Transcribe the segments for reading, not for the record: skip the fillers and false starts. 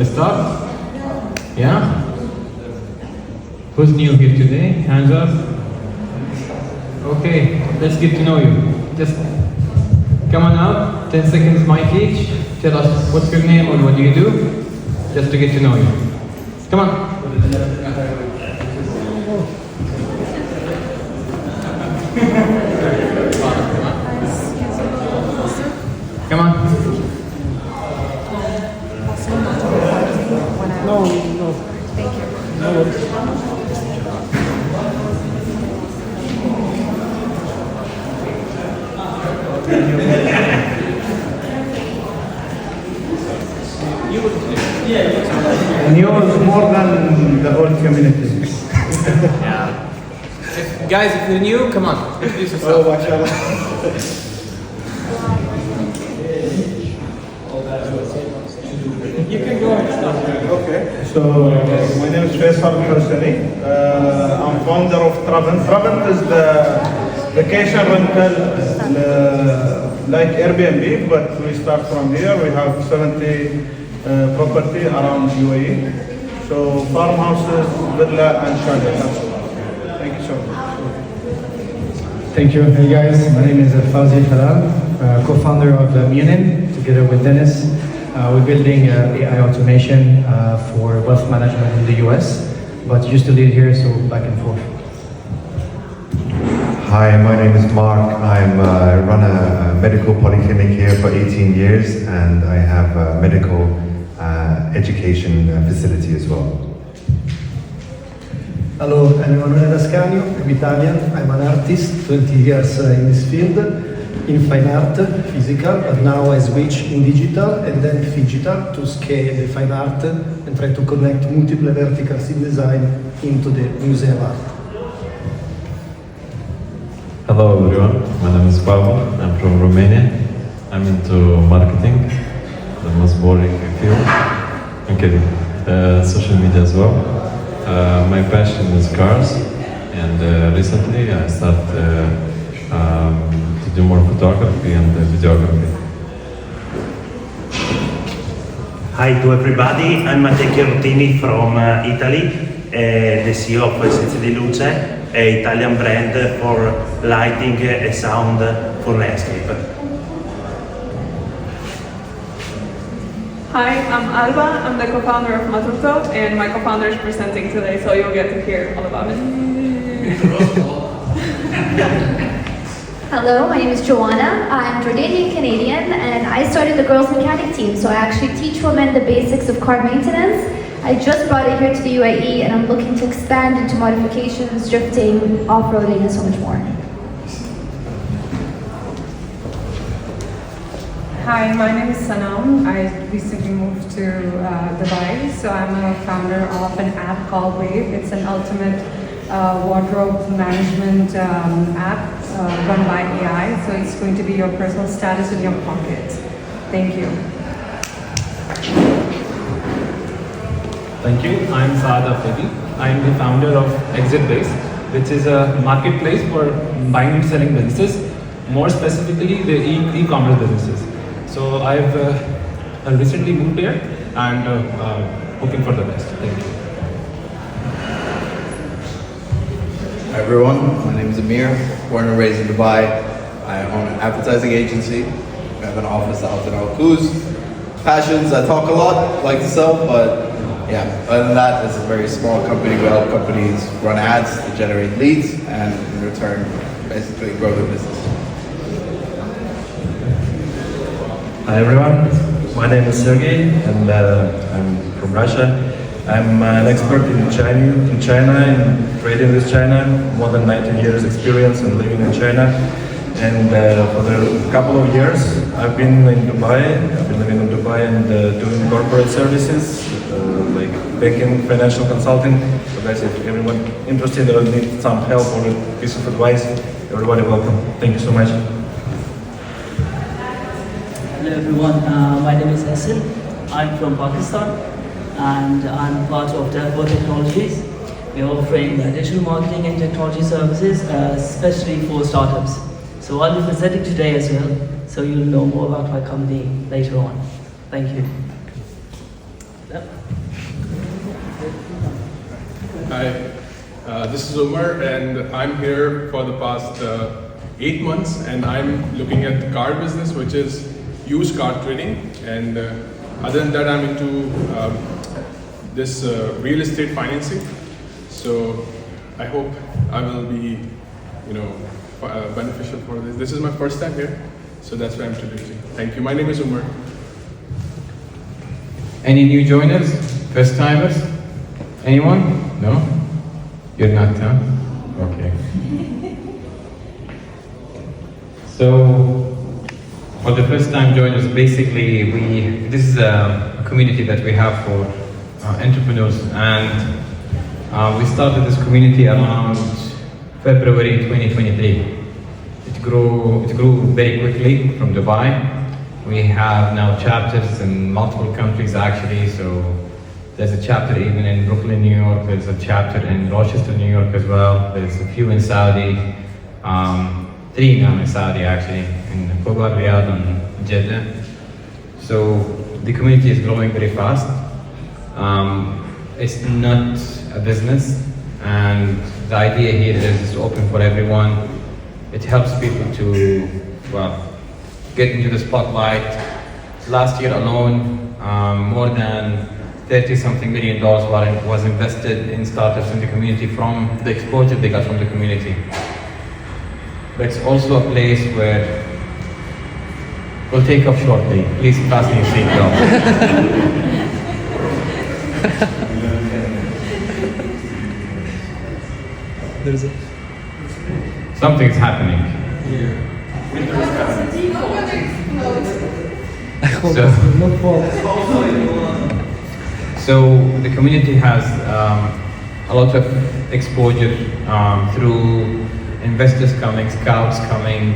let's start. Yeah? Who's new here today? Hands up. Okay, let's get to know you. Just come on out, 10 seconds mic each. Tell us what's your name and what do you do, just to get to know you. Come on. Come on. No. Thank you. No worries. New is more than the whole community. Yeah. Guys, if you're new, come on, introduce yourself. Oh, mashallah. You can go and start. Okay, so my name is Faisal Hosseini. I'm founder of Trabant. Trabant is the vacation rental like Airbnb, but we start from here. We have 70 property around UAE. So farmhouses, villa and chalets. Thank you so much. Thank you. Hey guys, my name is Fawzi Halal, co-founder of Munin, together with Dennis. We're building AI automation for wealth management in the US, but used to live here, so back and forth. Hi, my name is Mark. I run a medical polyclinic here for 18 years, and I have a medical education facility as well. Hello, I'm Emanuele Ascanio. I'm Italian. I'm an artist, 20 years in this field, in fine art, physical, but now I switch in digital and then phygital to scale the fine art and try to connect multiple verticals in design into the museum art. Hello everyone, my name is Pablo. I'm from Romania. I'm into marketing, the most boring field. I'm kidding. Social media as well. My passion is cars, and recently I started to do more photography and videography. Hi to everybody, I'm Matteo Chiarotini from Italy, the CEO of Senza di Luce, an Italian brand for lighting and sound for landscape. Hi, I'm Alba. I'm the co-founder of Matuto, and my co-founder is presenting today, so you'll get to hear all about it. Hello, my name is Joanna. I'm Jordanian Canadian, and I started the Girls Mechanic team, so I actually teach women the basics of car maintenance. I just brought it here to the UAE, and I'm looking to expand into modifications, drifting, off-roading, and so much more. Hi, my name is Sanam. I recently moved to Dubai, so I'm a founder of an app called Wave. It's an ultimate wardrobe management app run by AI, so it's going to be your personal status in your pocket. Thank you. Thank you. I'm Saad Afedi. I'm the founder of Exit Base, which is a marketplace for buying and selling businesses, more specifically the e-commerce businesses. So I've recently moved here and hoping for the best. Thank you. Hi everyone, my name is Amir, born and raised in Dubai. I own an advertising agency. We have an office out in Al Quoz. Passions, I talk a lot, like to sell, but yeah, other than that, it's a very small company. We help companies run ads to generate leads and in return, basically grow their business. Hi everyone, my name is Sergey and I'm from Russia. I'm an expert in China, in trading with China, more than 19 years experience in living in China. And for the couple of years, I've been in Dubai. I've been living in Dubai and doing corporate services, like banking, financial consulting. So guys, if everyone interested or need some help or a piece of advice, everybody welcome. Thank you so much. Hello everyone, my name is Adil. I'm from Pakistan and I'm part of Delco Technologies. We're offering digital marketing and technology services, especially for startups. So I'll be presenting today as well, so you'll know more about my company later on. Thank you. Hi, this is Umar, and I'm here for the past 8 months, and I'm looking at the car business, which is used car trading. And other than that, I'm into this real estate financing. So I hope I will be, beneficial for this. This is my first time here, so that's why I'm introducing. Thank you. My name is Umar. Any new joiners? First timers? Anyone? No? You're not, huh? Okay. So, for the first time joiners, basically this is a community that we have for entrepreneurs, and we started this community around February 2023. It grew very quickly from Dubai. We have now chapters in multiple countries actually, so there's a chapter even in Brooklyn, New York, there's a chapter in Rochester, New York as well, there's a few in Saudi, 3 now in Saudi actually, in Kuwait, Riyadh and Jeddah. So the community is growing very fast. It's not a business, and the idea here is it's open for everyone. It helps people to, get into the spotlight. Last year alone, more than $30-something million was invested in startups in the community from the exposure they got from the community. But it's also a place where we'll take off shortly. Please fasten your seatbelt. Something's happening. So the community has a lot of exposure through investors coming, scouts coming,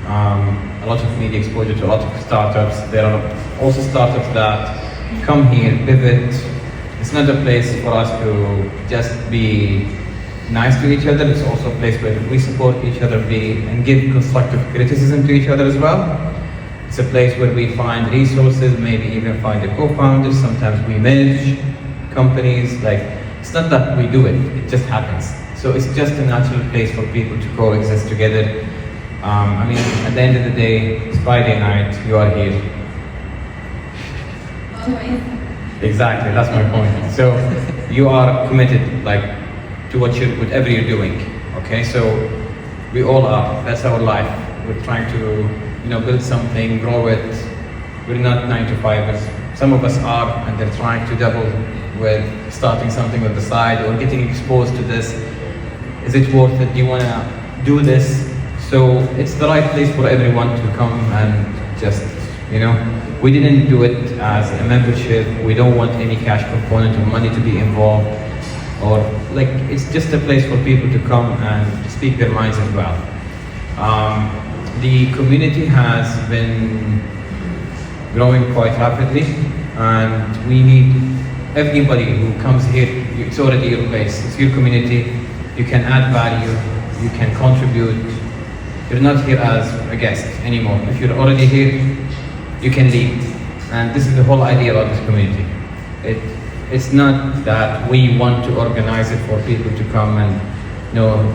a lot of media exposure to a lot of startups. There are also startups that come here, pivot. It's not a place for us to just be nice to each other. It's also a place where we support each other and give constructive criticism to each other as well. It's a place where we find resources, maybe even find the co-founders. Sometimes we manage companies. It's not that we do it, it just happens. So it's just a natural place for people to coexist together. At the end of the day, it's Friday night, you are here. Exactly, that's my point. So you are committed to whatever you're doing. Okay, so we all are. That's our life. We're trying to build something, grow it. We're not 9-to-5ers. Some of us are, and they're trying to double with starting something on the side or getting exposed to this. Is it worth it? Do you want to do this? So it's the right place for everyone to come and just, we didn't do it as a membership. We don't want any cash component or money to be involved. Or it's just a place for people to come and speak their minds as well. The community has been growing quite rapidly, and we need everybody who comes here. It's already your place, it's your community. You can add value, you can contribute. You're not here as a guest anymore. If you're already here, you can lead. And this is the whole idea of this community. It's not that we want to organize it for people to come and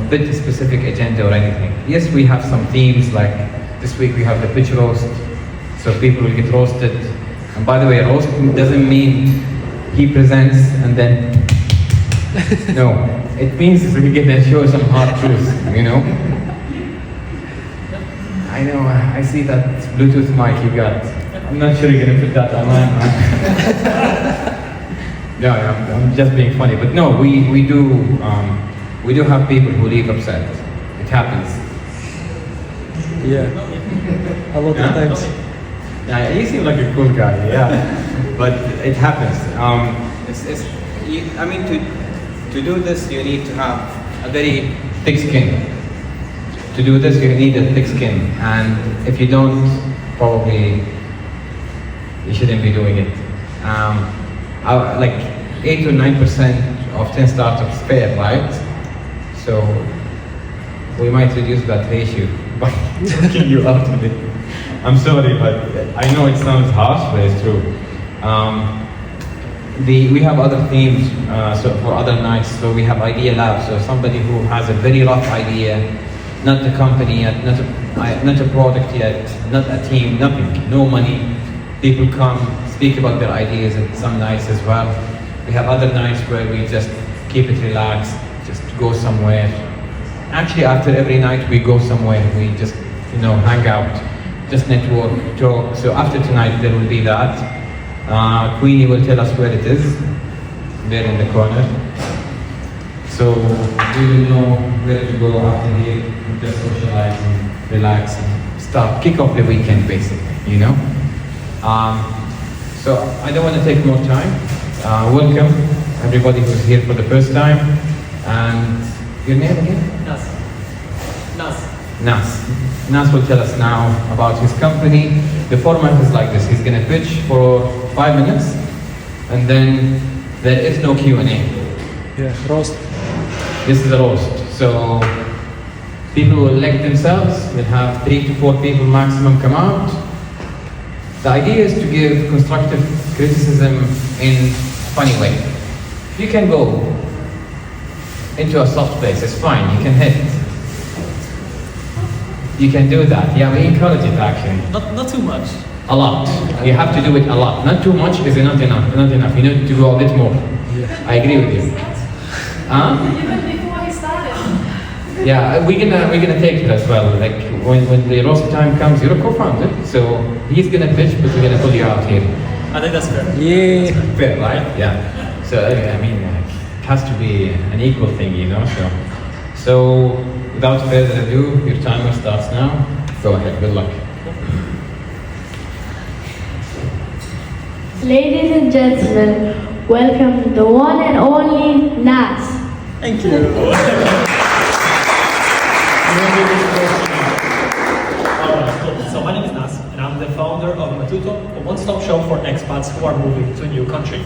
fit a specific agenda or anything. Yes, we have some themes, like this week we have the pitch roast, so people will get roasted. And by the way, roast doesn't mean he presents and then, no, it means we get to show some hard truths, I know, I see that Bluetooth mic you got. I'm not sure you're gonna put that online. No, I'm just being funny, but no, we do have people who leave upset. It happens. Yeah, a lot of times. Yeah, you seem like a cool guy. Yeah, but it happens. To do this, you need to have a very thick skin. To do this, you need a thick skin, and if you don't, probably you shouldn't be doing it. 8 or 9% of 10 startups fail, right? So we might reduce that ratio by taking you out of it. I'm sorry, but I know it sounds harsh, but it's true. we have other themes so for other nights. So we have idea labs. So somebody who has a very rough idea, not a company yet, not a product yet, not a team, nothing, no money. People come speak about their ideas at some nights as well. We have other nights where we just keep it relaxed, just go somewhere. Actually, after every night we go somewhere. We just hang out, just network, talk. So after tonight there will be that. Queenie will tell us where it is, there in the corner. So we will know where to go after here, just socialize and relax and start, kick off the weekend basically, So I don't want to take more time. Welcome everybody who's here for the first time. And your name again? Nas will tell us now about his company. The format is like this. He's going to pitch for 5 minutes and then there is no Q&A. Yeah, roast. This is a roast. So people will elect themselves. We'll have 3 to 4 people maximum come out. The idea is to give constructive criticism in a funny way. You can go into a soft place, it's fine, you can hit. You can do that. Yeah, we encourage it actually. Not too much. A lot. You have to do it a lot. Not too much is not enough. Not enough. You need to go a bit more. Yeah. I agree with you. Huh? Even before he started. Yeah, we're gonna take it as well. Like when the roast time comes, you're a co-founder, so he's gonna pitch, but we're gonna pull you out here. I think that's fair. Yeah. Fair, right? Yeah. So I mean, it has to be an equal thing, So without further ado, your timer starts now. Go ahead. Good luck. Ladies and gentlemen, welcome the one and only Nas. Thank you. So my name is Nas, and I'm the founder of Matuto, a one-stop shop for expats who are moving to a new country.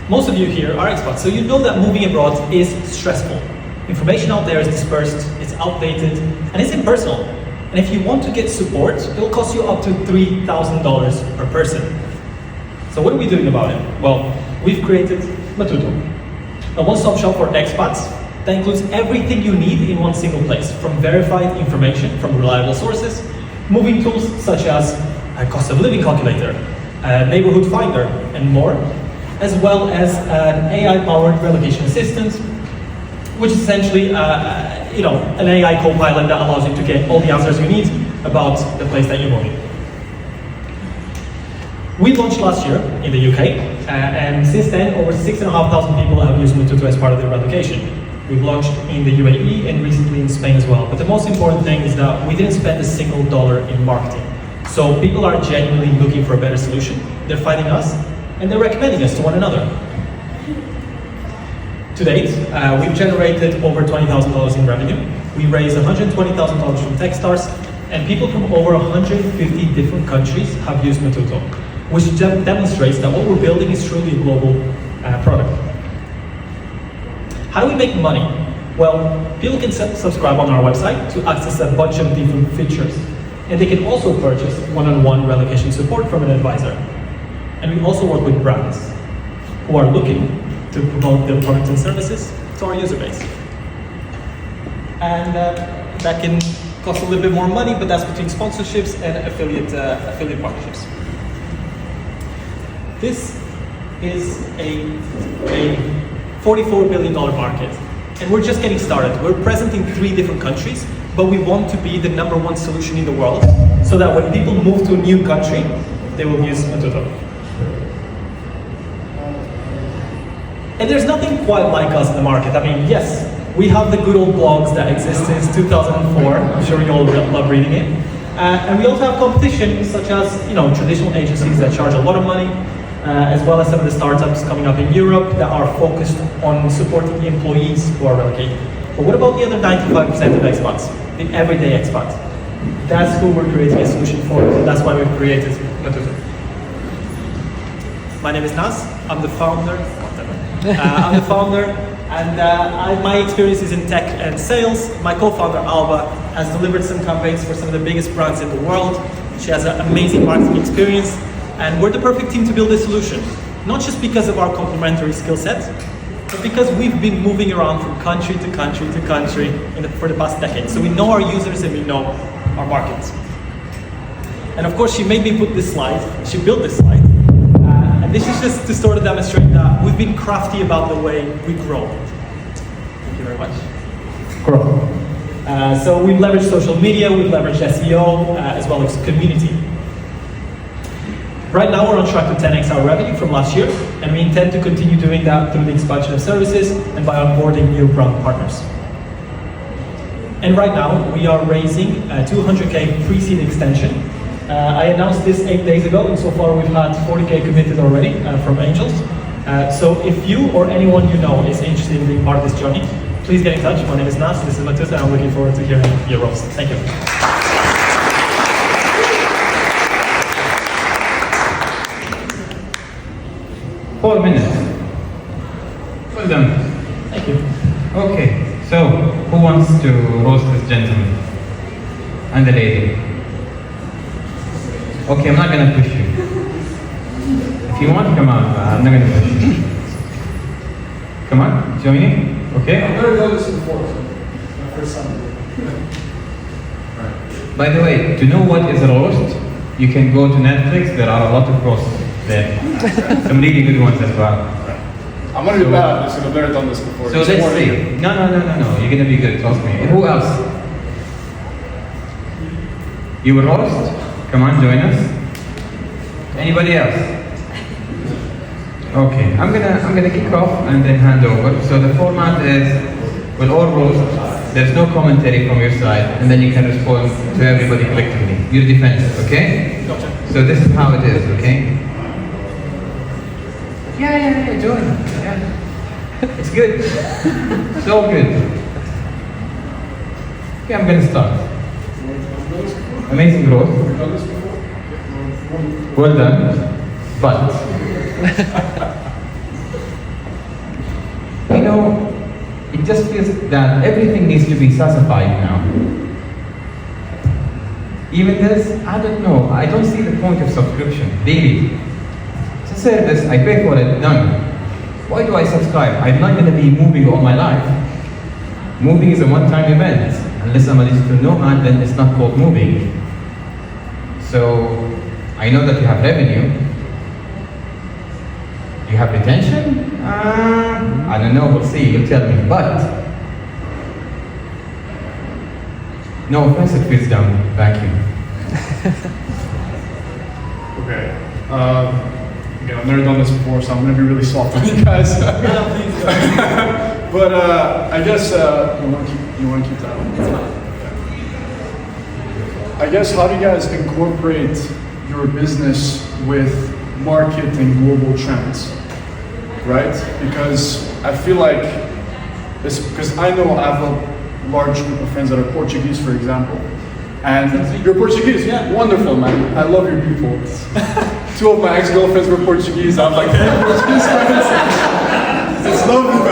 Most of you here are expats, so you know that moving abroad is stressful. Information out there is dispersed, it's outdated, and it's impersonal. And if you want to get support, it'll cost you up to $3,000 per person. So what are we doing about it? Well, we've created Matuto, a one-stop shop for expats that includes everything you need in one single place, from verified information from reliable sources, moving tools such as a cost of living calculator, a neighborhood finder, and more, as well as an AI-powered relocation assistant, which is essentially an AI co-pilot that allows you to get all the answers you need about the place that you're moving. We launched last year in the UK, and since then, over 6,500 people have used Matuto as part of their relocation. We've launched in the UAE and recently in Spain as well. But the most important thing is that we didn't spend a single dollar in marketing. So people are genuinely looking for a better solution. They're finding us, and they're recommending us to one another. To date, we've generated over $20,000 in revenue. We raised $120,000 from Techstars, and people from over 150 different countries have used Matuto, which demonstrates that what we're building is truly a global product. How do we make money? Well, people can subscribe on our website to access a bunch of different features. And they can also purchase one-on-one relocation support from an advisor. And we also work with brands who are looking to promote their products and services to our user base. And that can cost a little bit more money, but that's between sponsorships and affiliate partnerships. This is a $44 billion market, and we're just getting started. We're present in 3 different countries, but we want to be the #1 solution in the world, so that when people move to a new country, they will use Matuto. And there's nothing quite like us in the market. I mean, yes, we have the good old blogs that exist since 2004. I'm sure you all love reading it. And we also have competition, such as traditional agencies that charge a lot of money, as well as some of the startups coming up in Europe that are focused on supporting the employees who are relocating. But what about the other 95% of expats, the everyday expats? That's who we're creating a solution for, and that's why we've created Matuto. My name is Nas. I'm the founder. And my experience is in tech and sales. My co-founder, Olga, has delivered some campaigns for some of the biggest brands in the world. She has an amazing marketing experience, and we're the perfect team to build this solution. not just because of our complementary skill sets, but because we've been moving around from country to country to country for the past decade. So we know our users and we know our markets. And of course, she made me put this slide. She built this slide. And this is just to sort of demonstrate that we've been crafty about the way we grow. Thank you very much. Grow. So we've leveraged social media, we've leveraged SEO, as well as community. Right now we're on track to 10x our revenue from last year, and we intend to continue doing that through the expansion of services and by onboarding new brand partners. And right now we are raising a 200K pre-seed extension. I announced this 8 days ago, and so far we've had 40K committed already from angels. So if you or anyone you know is interested in being part of this journey, please get in touch. My name is Nas, this is Matus, and I'm looking forward to hearing your roast. Thank you. 4 minutes. Well done. Thank you. Okay, so who wants to roast this gentleman? And the lady. Okay, I'm not gonna push you. If you want to come on, I'm not gonna push you. Come on, join me. Okay? I've never done this before, so my first time. By the way, to know what is a roast, you can go to Netflix. There are a lot of roasts there. Some really good ones as well. I'm gonna be bad at this, I've never done this before. So let's see. No, you're gonna be good, trust me. Who else? You will roast? Come on, join us. Anybody else? Okay, I'm gonna kick off and then hand over. So the format is we'll all roast. There's no commentary from your side, and then you can respond to everybody collectively. Your defense, okay? Gotcha. So this is how it is, okay? Yeah, join. Yeah. It's good. It's all good. Okay, I'm gonna start. Amazing growth. Well done. But you know, it just feels that everything needs to be SaaSified now. Even this, I don't know, I don't see the point of subscription, really. It's a service, I pay for it, done. Why do I subscribe? I'm not going to be moving all my life. Moving is a one-time event. Unless I'm a digital nomad, then it's not called moving. So, I know that you have revenue. You have retention? I don't know, we'll see, you'll tell me. But, no offense, it feels dumb. Thank you. Okay. Again, I've never done this before, so I'm going to be really soft on you guys. But I guess you want to keep that one. It's fine. I guess how do you guys incorporate your business with market and global trends, right? Because I feel like because I know I have a large group of friends that are Portuguese, for example, and you're Portuguese, yeah, wonderful, man. I love your people. 2 of my ex-girlfriends were Portuguese. I'm like, hey, Portuguese friends. It's lovely.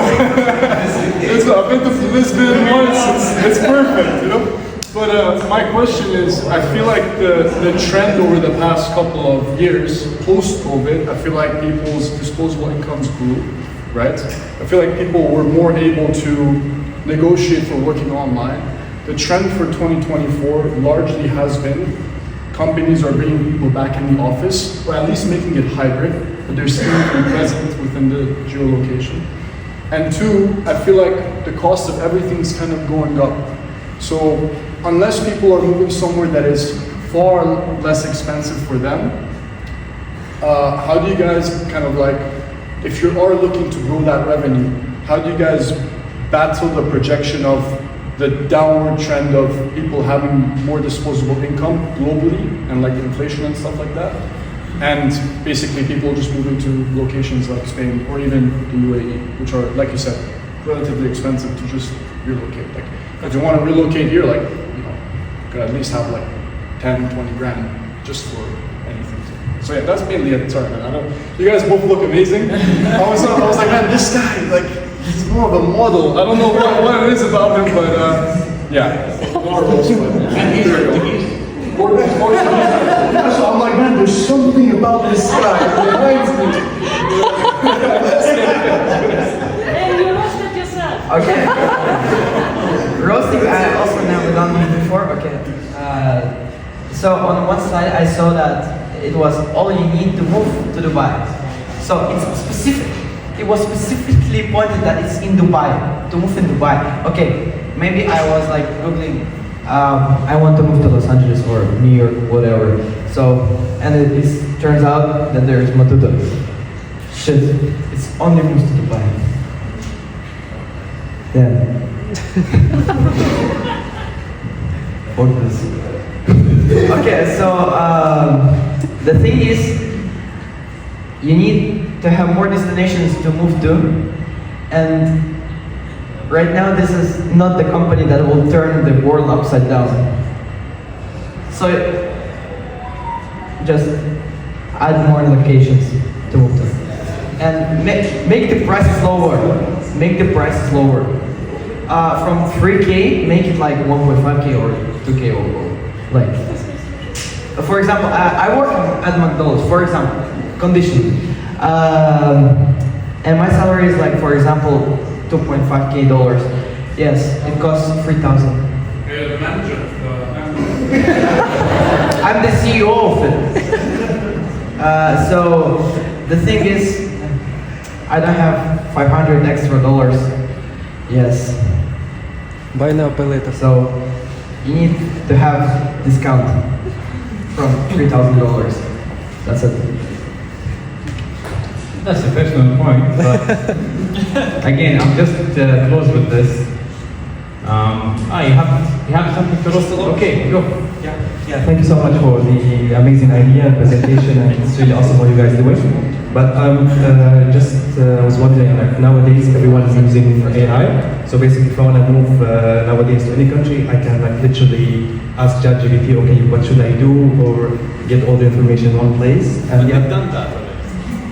I've been to Lisbon once. It's perfect, you know. But my question is, I feel like the trend over the past couple of years, post-COVID, I feel like people's disposable incomes grew, right? I feel like people were more able to negotiate for working online. The trend for 2024 largely has been companies are bringing people back in the office, or at least making it hybrid, but they're still present within the geolocation. And 2, I feel like the cost of everything's kind of going up. So unless people are moving somewhere that is far less expensive for them, how do you guys kind of like, if you are looking to grow that revenue, how do you guys battle the projection of the downward trend of people having more disposable income globally and like inflation and stuff like that? And basically people just moving to locations like Spain or even the UAE, which are, like you said, relatively expensive to just relocate. Like if you want to relocate here, like, you know, you could at least have like 10, 20 grand just for anything. So yeah, that's mainly it. Sorry, man. You guys both look amazing. I was like, man, this guy, like, he's more of a model. I don't know what it is about him, but yeah. And he's Portuguese. So I'm like, man, there's something about this guy that reminds me. And you roasted yourself. Okay. Roasting, I also never done it before. Okay. So on one slide, I saw that it was all you need to move to Dubai. So it's specific. It was specifically pointed that it's in Dubai, to move in Dubai. Okay, maybe I was like Googling, I want to move to Los Angeles or New York, whatever. So, and it turns out that there's Matuto. Shit, it's only moves to Dubai. Yeah. What is Okay, so the thing is, you need to have more destinations to move to, and right now this is not the company that will turn the world upside down. So just add more locations to move to, and make the prices lower. Make the prices lower. From 3K, make it like 1.5K or 2K or like. For example, I work at McDonald's, for example, condition. And my salary is like, for example, $2.5K. Yes, it costs $3,000. You're the manager of I'm the CEO of it. So the thing is, I don't have $500 extra. Yes. Buy now, pay later. So you need to have discount from $3,000. That's it. That's a personal point, but again, I'm just close with this. You have something to roast? Okay, go. Yeah, thank you so much for the amazing idea and presentation, and it's really awesome what you guys are doing. But was wondering, like nowadays everyone is using AI. So basically, if I want to move nowadays to any country, I can like literally ask ChatGPT, okay, what should I do, or get all the information in one place. And I've done that already.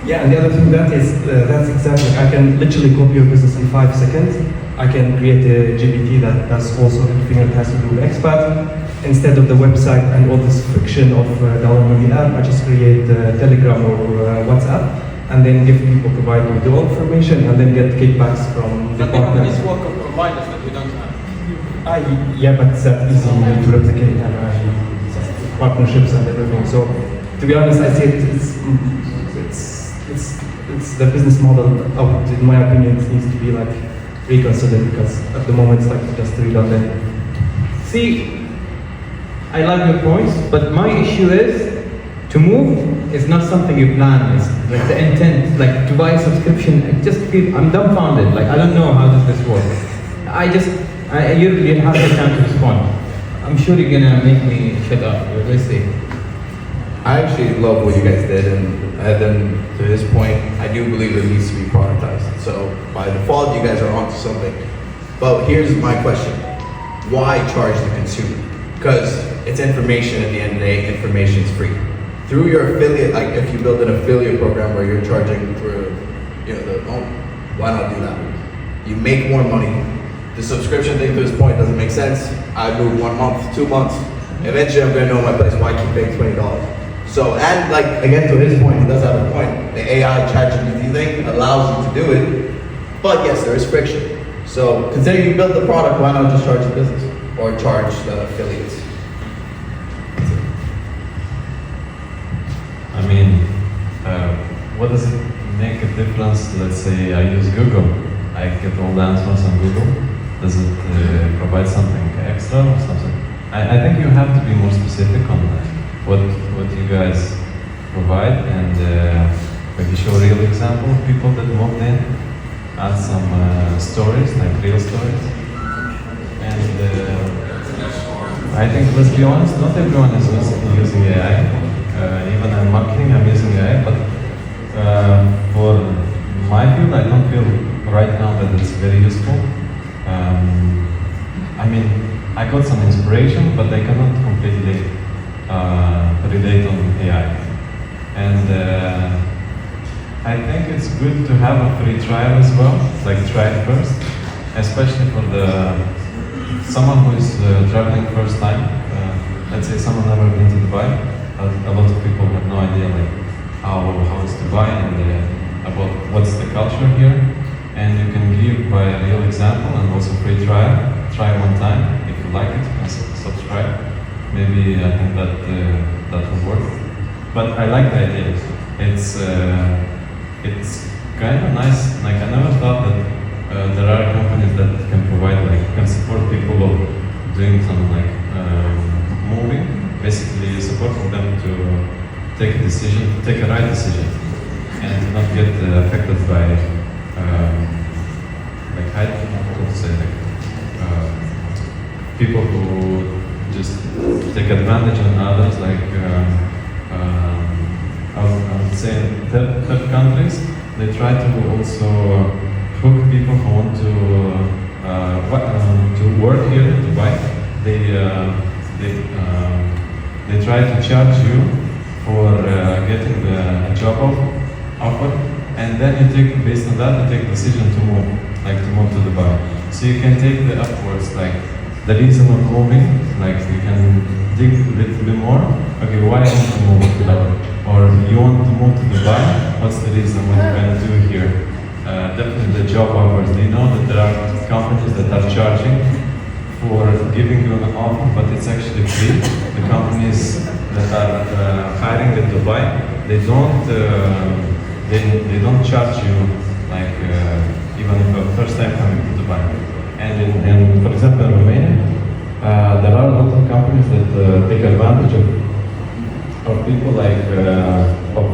Yeah, and the other thing that is, that's exactly, I can literally copy your business in 5 seconds. I can create a GPT that does also everything that has to do with expat. Instead of the website and all this friction of downloading the app, I just create Telegram or WhatsApp, and then give people provide me the all information, and then get kickbacks from the partners. These work of providers that we don't have. Yeah, but it's that easy to replicate and partnerships and everything. So, to be honest, I say it's the business model. In my opinion, it needs to be like reconsidered, because at the moment it's like just redundant. See, I like your points, but my issue is to move is not something you plan. It's like the intent, like to buy a subscription. I'm dumbfounded. Like I don't know how does this work. You really have the time to respond. I'm sure you're gonna make me shut up. Let's see. I actually love what you guys did, and then to this point, I do believe it needs to be productized. So by default, you guys are onto something. But here's my question: why charge the consumer? Because it's information at the end of the day. Information is free. Through your affiliate, like if you build an affiliate program where you're charging for, why not do that? You make more money. The subscription thing to this point doesn't make sense. I move 1 month, 2 months. Eventually, I'm going to know my place. Why keep paying $20? So, and like again to his point, he does have a point. The AI ChatGPT thing allows you to do it, but yes, there is friction. So, considering you built the product, why not just charge the business or charge the affiliates? I mean, what does it make a difference? Let's say I use Google. I get all the answers on Google. Does it provide something extra or something? I think you have to be more specific on what you guys provide, and maybe show a real example of people that moved in, add some stories, like real stories. And I think, let's be honest, not everyone is using AI. Even in marketing, I'm using AI, but for my field, I don't feel right now that it's very useful. I mean, I got some inspiration, but I cannot completely relate on AI. And I think it's good to have a free trial as well, like try it first, especially for someone who is traveling first time. let's say someone never been to Dubai, a lot of people have no idea like how is Dubai and about what's the culture here. And you can give by a real example and also free trial. Try one time. If you like it, you can subscribe. Maybe I think that will work. But I like the idea. It's kind of nice. Like I never thought that there are companies that can provide can support people of doing some moving. Basically, supporting them to take a decision, take a right decision, and not get affected by people who just take advantage on others, I would say in third countries, they try to also hook people who want to work here in Dubai. They try to charge you for getting a job offer, and then you take, based on that, you take the decision to move to Dubai. So you can take the upwards, the reason of moving, you can dig a little bit more. Okay, why I want to move to Dubai? Or you want to move to Dubai? What's the reason? What you're going to do here? Definitely the job offers. They know that there are companies that are charging for giving you an offer, but it's actually free. The companies that are hiring in Dubai, they don't charge you even if you're first time coming to Dubai. And for example, in Romania, there are a lot of companies that take advantage of people of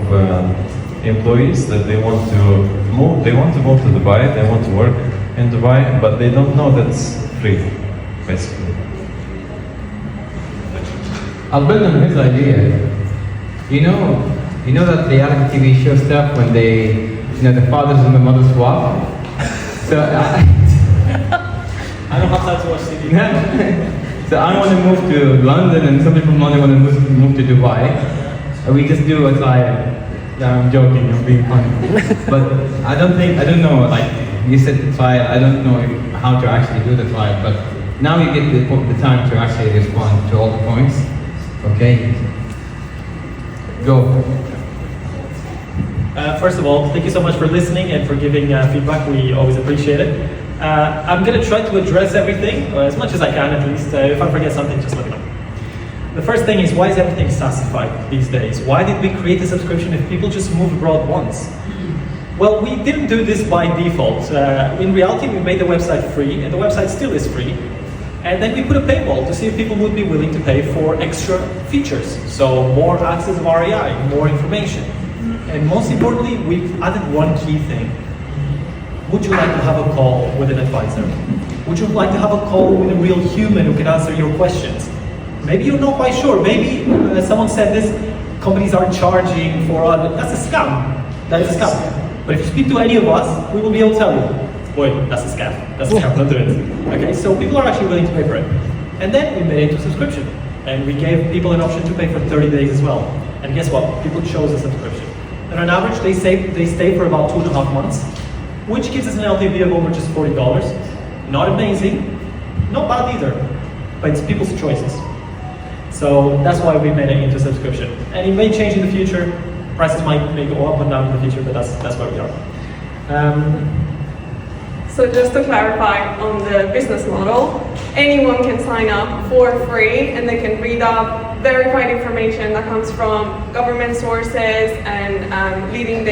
employees that they want to move. They want to move to Dubai. They want to work in Dubai, but they don't know that's free, basically. I'll build on his idea. You know that reality TV show stuff when the fathers and the mothers swap. So I don't have time to watch TV. So I want to move to London, and some people from London want to move to Dubai. And we just do a trial. I'm joking, I'm being funny. But I don't know, you said the trial, I don't know how to actually do the trial, but now you get the time to actually respond to all the points. Okay? Go. First of all, thank you so much for listening and for giving feedback. We always appreciate it. I'm going to try to address everything, as much as I can at least. If I forget something, just let me know. The first thing is, why is everything SaaSified these days? Why did we create a subscription if people just move abroad once? Well, we didn't do this by default. In reality, we made the website free, and the website still is free. And then we put a paywall to see if people would be willing to pay for extra features. So more access of RAI, more information. And most importantly, we've added one key thing. Would you like to have a call with an advisor? Would you like to have a call with a real human who can answer your questions? Maybe you're not quite sure. Maybe someone said this, companies are charging for, that's a scam. That is a scam. But if you speak to any of us, we will be able to tell you, boy, that's a scam. That's a scam, don't do it. Okay, so people are actually willing to pay for it. And then we made it into subscription. And we gave people an option to pay for 30 days as well. And guess what? People chose a subscription. And on average, they stay for about 2.5 months, which gives us an LTV of over just $40. Not amazing, not bad either, but it's people's choices. So that's why we made it into subscription. And it may change in the future. Prices may go up and down in the future, but that's where we are. So just to clarify on the business model, anyone can sign up for free and they can read up verified information that comes from government sources and leading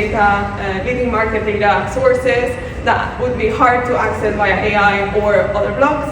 market data sources that would be hard to access via AI or other blogs.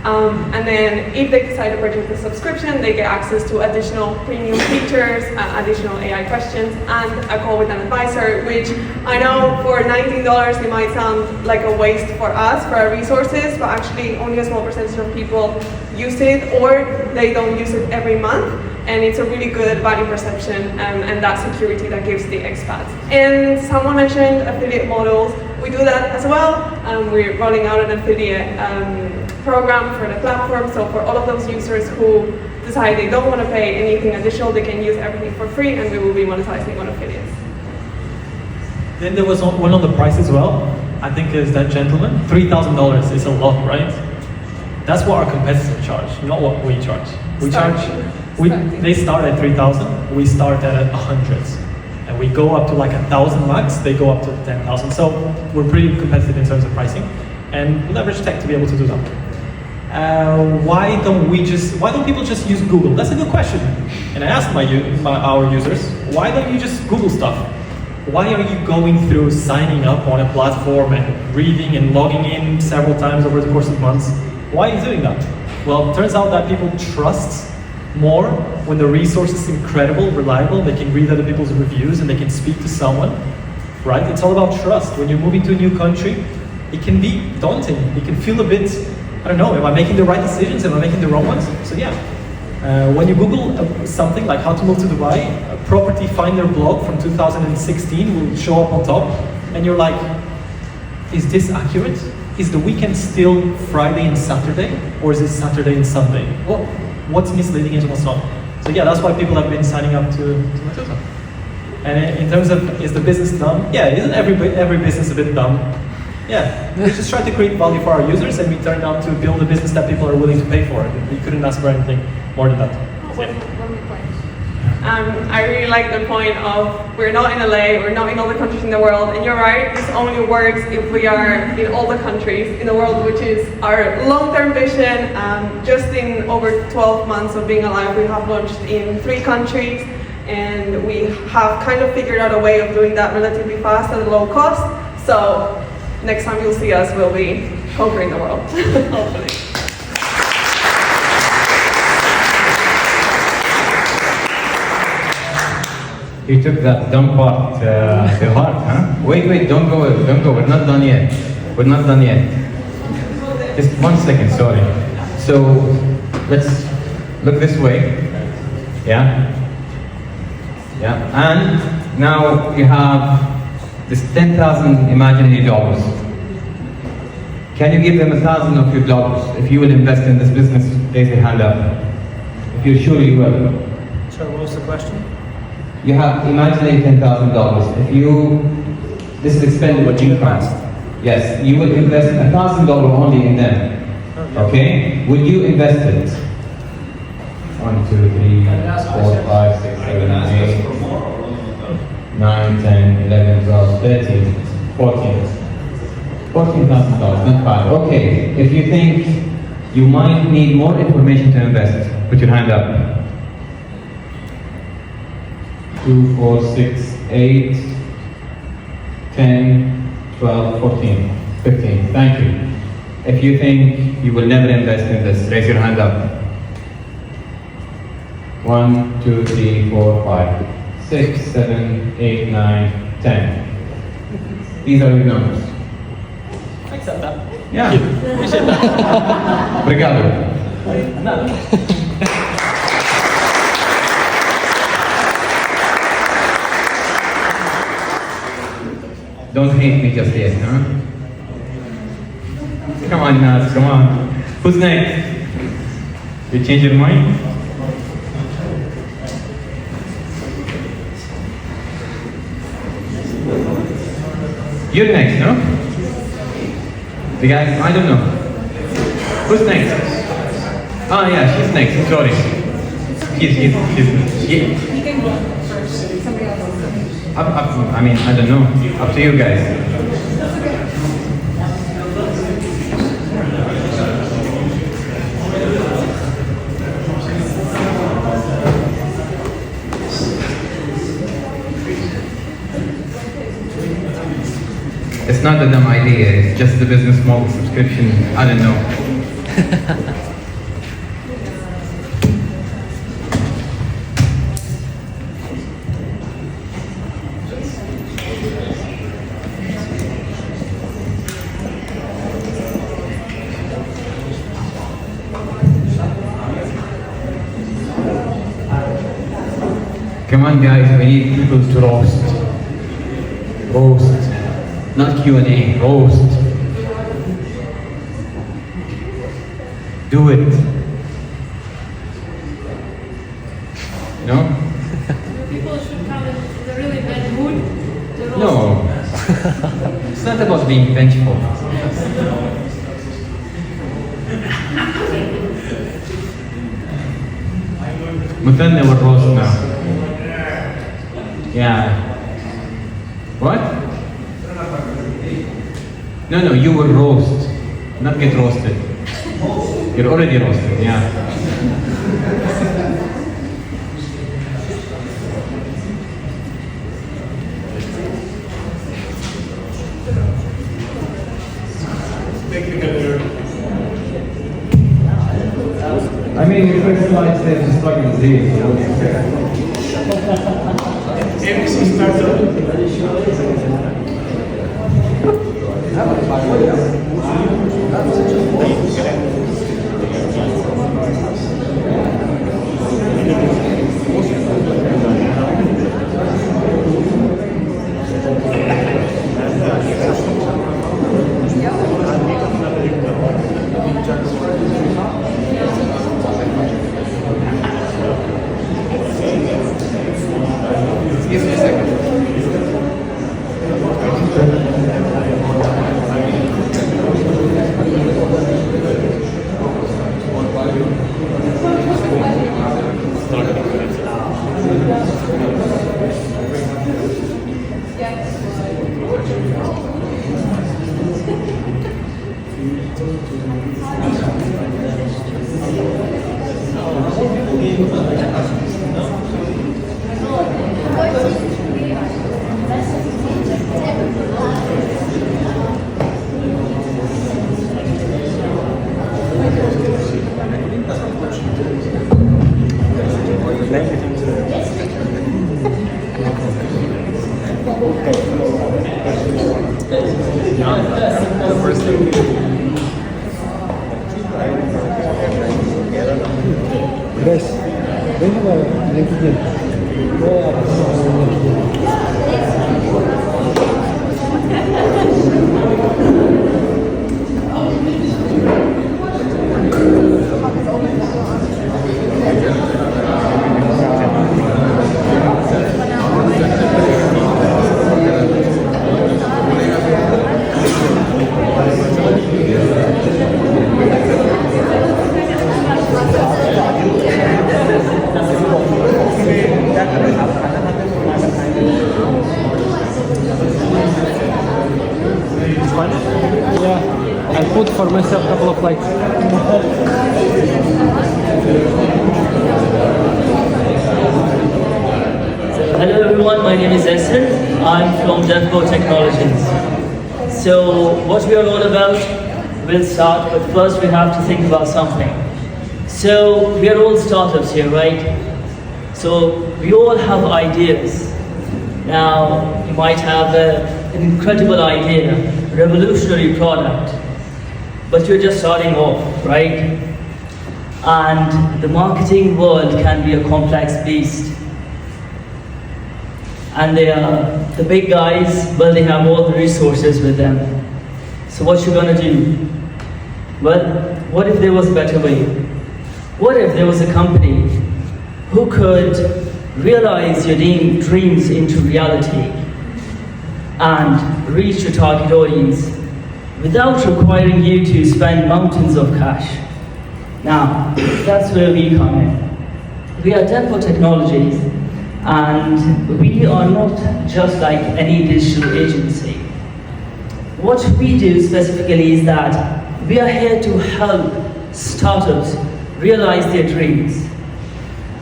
And then if they decide to purchase the subscription, they get access to additional premium features, additional AI questions, and a call with an advisor, which I know for $19 it might sound like a waste for us, for our resources, but actually only a small percentage of people use it, or they don't use it every month. And it's a really good value perception and that security that gives the expats. And someone mentioned affiliate models. We do that as well. We're rolling out an affiliate program for the platform. So for all of those users who decide they don't want to pay anything additional, they can use everything for free, and we will be monetizing on affiliates. Then there was one on the price as well. I think is that gentleman. $3,000 is a lot, right? That's what our competitors charge, not what we charge. We charge They start at 3,000. We start at 100, and we go up to like 1,000 max. They go up to 10,000. So we're pretty competitive in terms of pricing, and leverage tech to be able to do that. Why don't people just use Google? That's a good question. And I asked our users, why don't you just Google stuff? Why are you going through signing up on a platform and reading and logging in several times over the course of months? Why are you doing that? Well, it turns out that people trust more when the resource is incredible, reliable, they can read other people's reviews and they can speak to someone, right? It's all about trust. When you're moving to a new country, it can be daunting. It can feel a bit, I don't know, am I making the right decisions? Am I making the wrong ones? So yeah, when you Google something like how to move to Dubai, a property finder blog from 2016 will show up on top, and you're like, is this accurate? Is the weekend still Friday and Saturday, or is it Saturday and Sunday? Well, what's misleading and what's not? So yeah, that's why people have been signing up to Matuto. And in terms of, is the business dumb? Yeah, isn't every business a bit dumb? Yeah, we just try to create value for our users, and we turned out to build a business that people are willing to pay for. We couldn't ask for anything more than that. One more point. I really like the point of we're not in LA, we're not in all the countries in the world, and you're right, this only works if we are in all the countries in the world, which is our long-term vision. Just in over 12 months of being alive, we have launched in 3 countries, and we have kind of figured out a way of doing that relatively fast at a low cost. So next time you'll see us, we'll be conquering the world, hopefully. You took that dumb part to heart, huh? Wait, don't go, we're not done yet. We're not done yet. Just 1 second, sorry. So, let's look this way. Yeah? Yeah, and now you have this 10,000 imaginary dollars. Can you give them 1,000 of your dollars if you will invest in this business? Raise your hand up. If you're sure you will. Sorry, what was the question? You have imaginary $10,000. If you, this is expendable income. Yes, you will invest $1,000 only in them. Okay? Would you invest it? 1, 2, 3, 4, 5, 6, 7, 8, 9, 10, 11, 12, 13, 14. $14,000, not bad. Okay, if you think you might need more information to invest, put your hand up. 2, 4, 6, 8, 10, 12, 14, 15. Thank you. If you think you will never invest in this, raise your hand up. 1, 2, 3, 4, 5, 6, 7, 8, 9, 10. These are your numbers. Accept that. Yeah. Appreciate that. Obrigado. Don't hate me just yet, huh? Come on, Nas, come on. Who's next? You change your mind? You're next, no? The guy, I don't know. Who's next? Oh yeah, she's next, sorry. She's yeah. You can go first. Somebody else. I mean, I don't know. Up to you guys. It's not a dumb idea, it's just the business model subscription. I don't know. Come on guys, we need people to roast. Roast. Not Q&A, roast. Do it. No? People should come in a really bad mood to roast. No. It's not about being vengeful. مثنى والروست now. Yeah. What? No, you will roast, not get roasted. You're already roasted, yeah. I mean, your first slide says you're struggling with these. ABC startup. Give me a second. Guys, ven a LinkedIn. Yeah, I put for myself a couple of likes. Hello everyone, my name is Nasser. I'm from Dolgikh Technologies. So what we are all about, we'll start, but first we have to think about something. So we are all startups here, right? So we all have ideas. Now you might have an incredible idea, revolutionary product, but you're just starting off, right? And the marketing world can be a complex beast. And the big guys, well, they have all the resources with them. So what you gonna do? Well, what if there was a better way? What if there was a company who could realize your dreams into reality and reach your target audience without requiring you to spend mountains of cash? Now, that's where we come in. We are Dolgikh Technologies, and we are not just like any digital agency. What we do specifically is that we are here to help startups realize their dreams.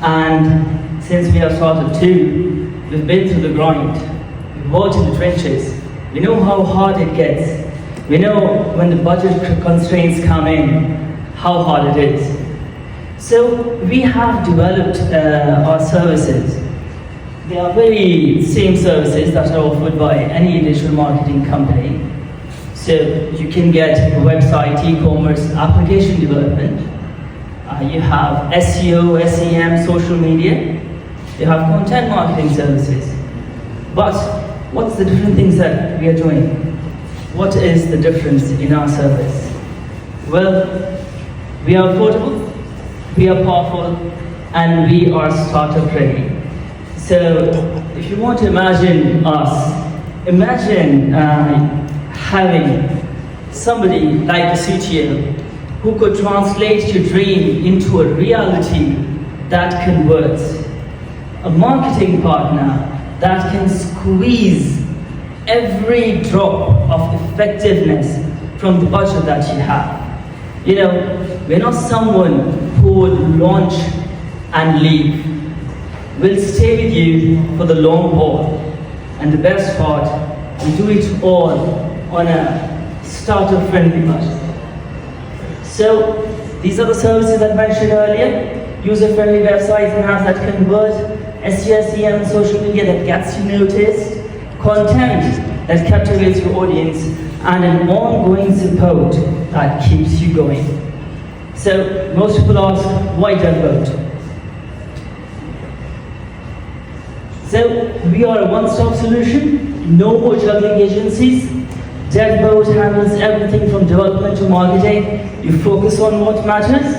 And since we are startup too, we've been through the grind. We've worked in the trenches. We know how hard it gets. We know when the budget constraints come in, how hard it is. So we have developed our services. They are very same services that are offered by any digital marketing company. So you can get website, e-commerce, application development. You have SEO, SEM, social media. You have content marketing services. But what's the different things that we are doing? What is the difference in our service? Well, we are affordable, we are powerful, and we are startup ready. So if you want to imagine us, imagine having somebody like a CTO who could translate your dream into a reality that converts, a marketing partner that can squeeze every drop of effectiveness from the budget that you have. You know, we're not someone who would launch and leave. We'll stay with you for the long haul. And the best part, we do it all on a starter-friendly budget. So, these are the services that I mentioned earlier. User-friendly websites and apps that convert, SEO, SEM, social media that gets you noticed, content that captivates your audience, and an ongoing support that keeps you going. So, most people ask, why DevBoat? So, we are a one-stop solution, no more juggling agencies. DevBoat handles everything from development to marketing. You focus on what matters,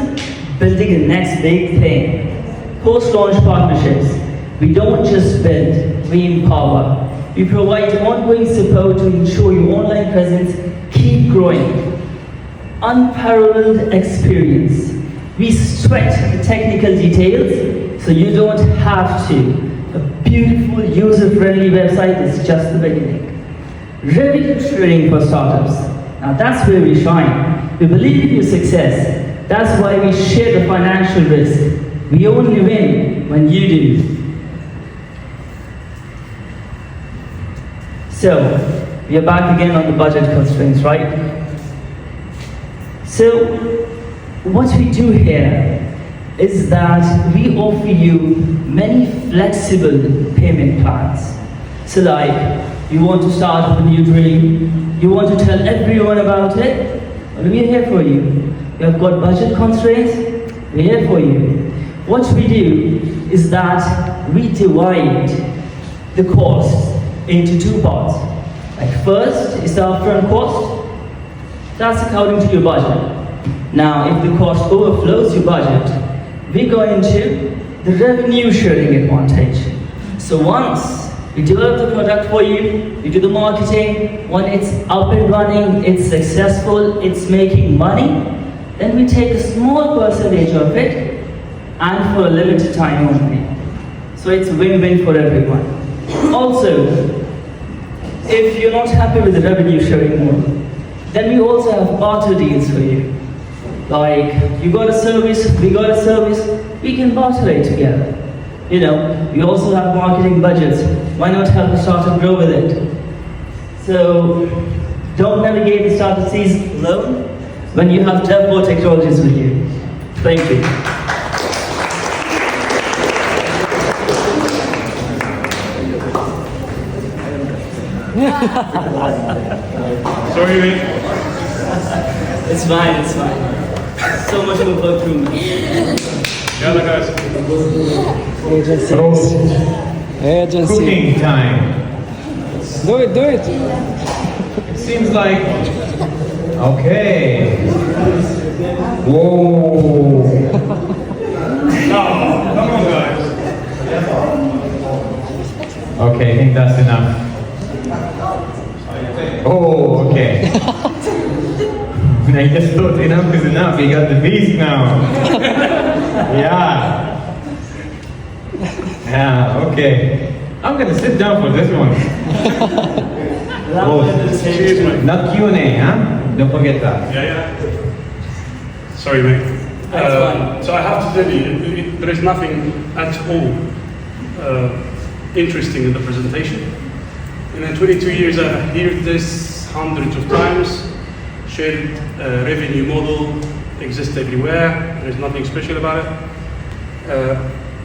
building the next big thing. Post-launch partnerships. We don't just build, we empower. We provide ongoing support to ensure your online presence keep growing. Unparalleled experience. We sweat the technical details so you don't have to. A beautiful, user-friendly website is just the beginning. Revenue sharing for startups. Now that's where we shine. We believe in your success. That's why we share the financial risk. We only win when you do. So, we are back again on the budget constraints, right? So, what we do here is that we offer you many flexible payment plans. So like, you want to start up a new dream, you want to tell everyone about it, well, we're here for you. You have got budget constraints, we're here for you. What we do is that we divide the cost into two parts. Like first is the upfront cost, that's according to your budget. Now, if the cost overflows your budget, we go into the revenue sharing advantage. So once we develop the product for you, we do the marketing, when it's up and running, it's successful, it's making money, then we take a small percentage of it and for a limited time only. So it's win-win for everyone. Also, if you're not happy with the revenue sharing model, then we also have barter deals for you. Like, you got a service, we got a service, we can barter it together. You know, we also have marketing budgets. Why not help the startup grow with it? So, don't navigate the startup seas alone when you have DevBoat technologies with you. Thank you. Sorry, mate. It's fine, it's fine. So much more for improvement. Yeah, guys. Cooking time. Do it. It seems like. Okay. Whoa. Come on, guys. Okay, I think that's enough. Oh, okay. I just thought enough is enough. You got the beast now. Yeah, okay. I'm gonna sit down for this one. Oh, not Q&A, huh? Don't forget that. Yeah. Sorry, mate. So I have to tell you, there is nothing at all interesting in the presentation. In 22 years, I've heard this hundreds of times. Shared revenue model exists everywhere. There is nothing special about it.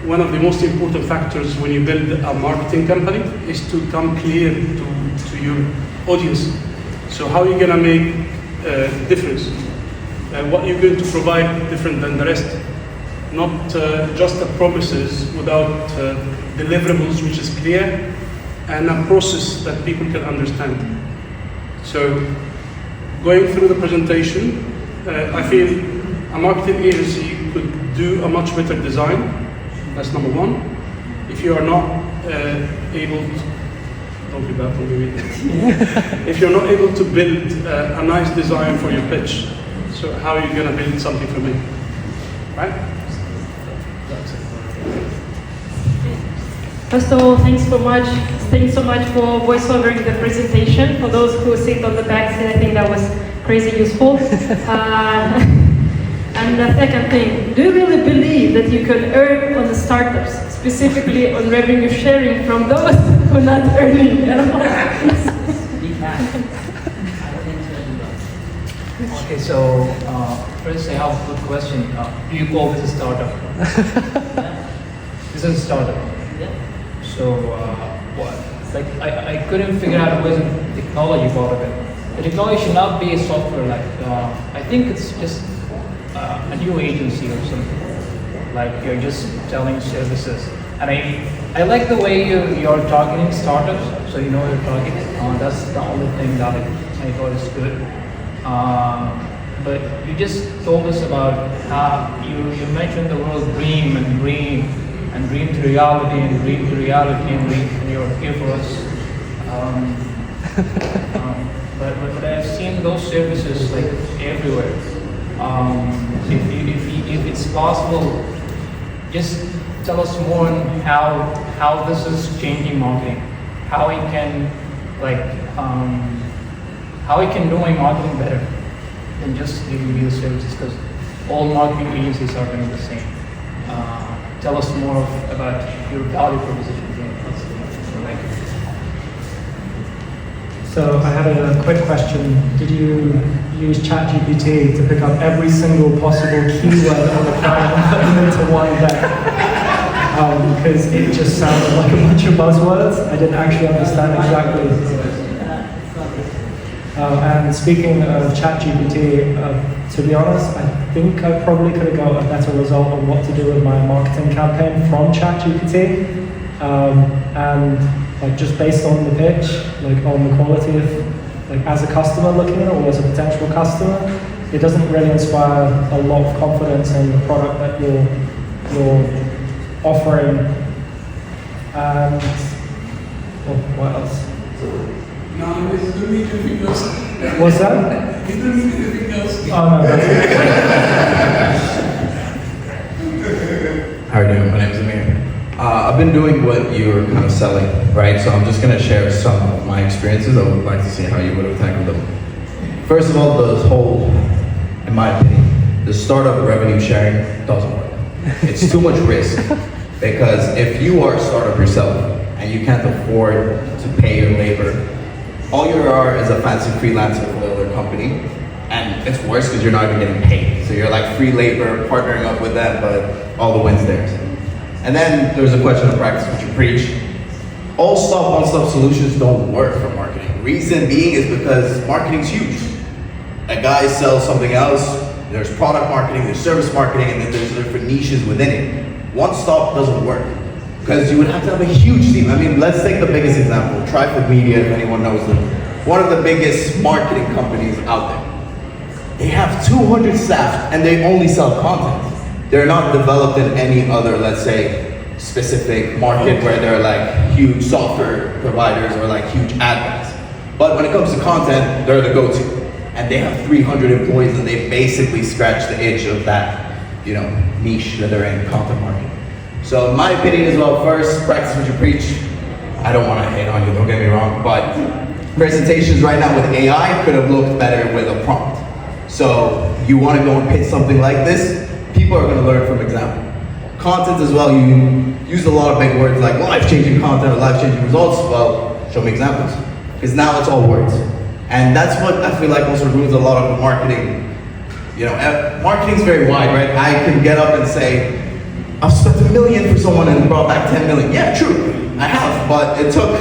One of the most important factors when you build a marketing company is to come clear to your audience. So how are you going to make a difference? What you're going to provide different than the rest? Not just the promises without deliverables which is clear and a process that people can understand. So going through the presentation, I feel a marketing agency could do a much better design. That's number one. If you are not able to, don't feel bad for me. If you're not able to build a nice design for your pitch, so how are you going to build something for me? Right? That's it. First of all, thanks so much for voiceovering the presentation. For those who sit on the back seat, I think that was crazy useful. And the second thing, do you really believe that you can earn on the startups, specifically on revenue sharing from those who are not earning at all? Okay, so first I have a good question. Do you call this a startup? This is a startup. Yeah. So what? Like I couldn't figure out where's the technology part of it. The technology should not be a software. Like I think it's just a new agency or something. Like you're just selling services. And I like the way you're targeting startups. So you know you're targeting. That's the only thing that I thought is good. But you just told us about how you mentioned the word dream and dream to reality and dream to reality and you're here for us. But I've seen those services like everywhere. If it's possible, just tell us more on how this is changing marketing, how it can do my marketing better than just giving you the services, because all marketing agencies are doing the same. Tell us more about your value proposition. Thank you. So I had a quick question. Did you use ChatGPT to pick up every single possible keyword on the client and put them into one deck? Because it just sounded like a bunch of buzzwords. I didn't actually understand exactly. And speaking of ChatGPT, to be honest, I think I probably could have got a better result on what to do with my marketing campaign from ChatGPT. And like just based on the pitch, like on the quality of, like as a customer looking at it or as a potential customer, it doesn't really inspire a lot of confidence in the product that you're offering. And what else? No, it's going to be difficult. What's that? It's going to be difficult. Oh no, that's How are you doing? My name is Amir. I've been doing what you're kind of selling, right? So I'm just going to share some of my experiences. I would like to see how you would have tackled them. First of all, the whole, in my opinion, the startup revenue sharing doesn't work. It's too much risk, because if you are a startup yourself and you can't afford to pay your labor, all you are is a fancy freelancer for the other company, and it's worse because you're not even getting paid. So you're like free labor, partnering up with them, but all the win's theirs. And then there's a question of practice what you preach. All stop, one-stop solutions don't work for marketing. Reason being is because marketing's huge. A guy sells something else, there's product marketing, there's service marketing, and then there's different niches within it. One stop doesn't work, because you would have to have a huge team. I mean, let's take the biggest example, Trifid Media, if anyone knows them. One of the biggest marketing companies out there. They have 200 staff and they only sell content. They're not developed in any other, let's say, specific market where they're like huge software providers or like huge ad guys. But when it comes to content, they're the go-to. And they have 300 employees and they basically scratch the itch of that, niche that they're in, content marketing. So in my opinion as well, first, practice what you preach. I don't want to hate on you, don't get me wrong, but presentations right now with AI could have looked better with a prompt. So you want to go and pitch something like this, people are going to learn from example. Content as well, you use a lot of big words like life-changing content or life-changing results. Well, show me examples. Because now it's all words. And that's what I feel like also ruins a lot of the marketing. Marketing's very wide, right? I can get up and say, I've spent $1 million for someone and brought back 10 million. Yeah, true, I have, but it took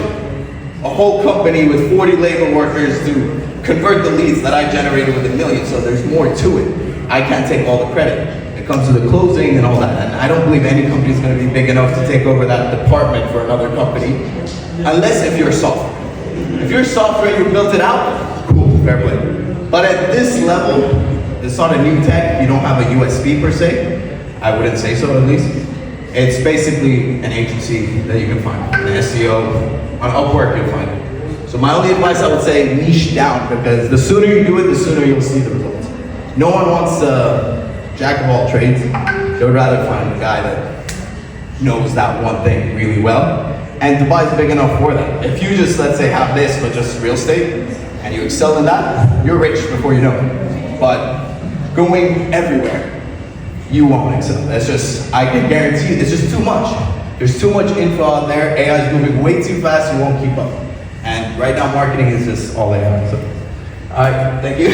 a whole company with 40 labor workers to convert the leads that I generated with $1 million, so there's more to it. I can't take all the credit. It comes to the closing and all that, and I don't believe any company is going to be big enough to take over that department for another company, unless if you're software. If you're software, you built it out, cool, fair play. But at this level, it's not a new tech, you don't have a USP per se. I wouldn't say so, at least. It's basically an agency that you can find. An SEO, on Upwork you'll find it. So my only advice, I would say niche down, because the sooner you do it, the sooner you'll see the results. No one wants a jack of all trades. They would rather find a guy that knows that one thing really well. And Dubai is big enough for that. If you just, let's say, have this, but just real estate, and you excel in that, you're rich before you know it. But going everywhere, you won't excel. It's just, I can guarantee it's just too much. There's too much info out there. AI is moving way too fast, you won't keep up. And right now, marketing is just all AI. So, all right, thank you.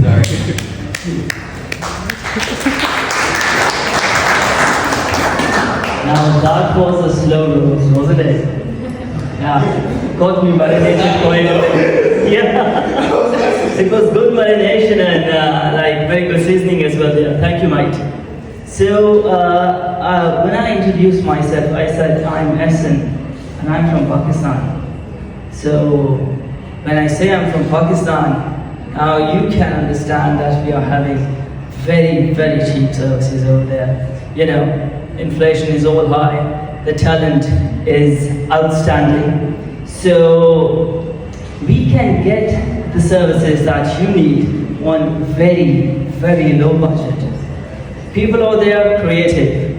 Sorry. Now that was a slow rose, wasn't it? Yeah, got me marinated quite a bit. Yeah, it was good marination and like very good seasoning as well. Yeah, thank you, mate. So when I introduced myself, I said I'm Hassan and I'm from Pakistan. So when I say I'm from Pakistan, now you can understand that we are having very, very cheap services over there. You know, inflation is all high, the talent is outstanding. So we can get the services that you need on very, very low budget. People over there are creative,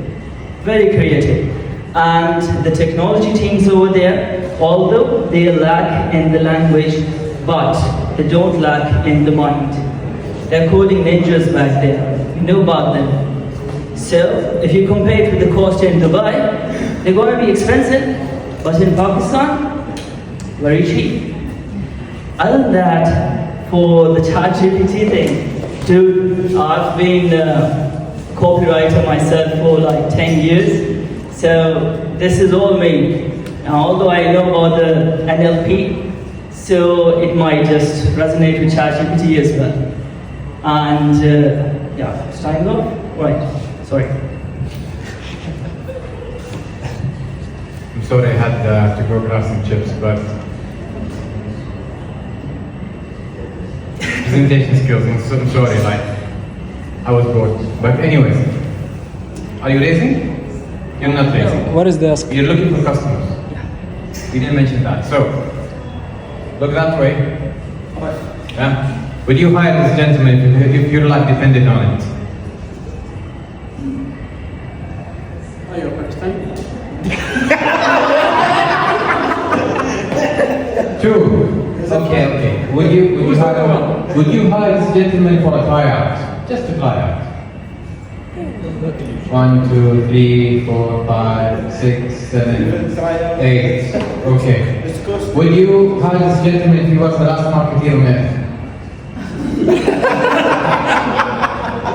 very creative. And the technology teams over there, although they lack in the language, but they don't lack in the mind. They're coding ninjas back there, you know about them. So, if you compare it with the cost in Dubai, they're going to be expensive, but in Pakistan, very cheap. Other than that, for the ChatGPT thing, dude, I've been a copywriter myself for like 10 years, so this is all me. Now, although I know about the NLP, so it might just resonate with ChatGPT as well. And yeah, starting off, right. Sorry. I'm sorry I had to go grab some chips, but presentation skills, I'm sorry, like, I was bored. But anyways, are you racing? You're not racing. No, what is the ask? You're looking for customers. You didn't mention that. So, look that way. Yeah. Would you hire this gentleman if your life depended on it? True. Okay. Would you hire this gentleman for a tryout? Just a tryout. 1, 2, 3, 4, 5, 6, 7, 8. Okay. Would you hire this gentleman if he was the last marketeer on earth?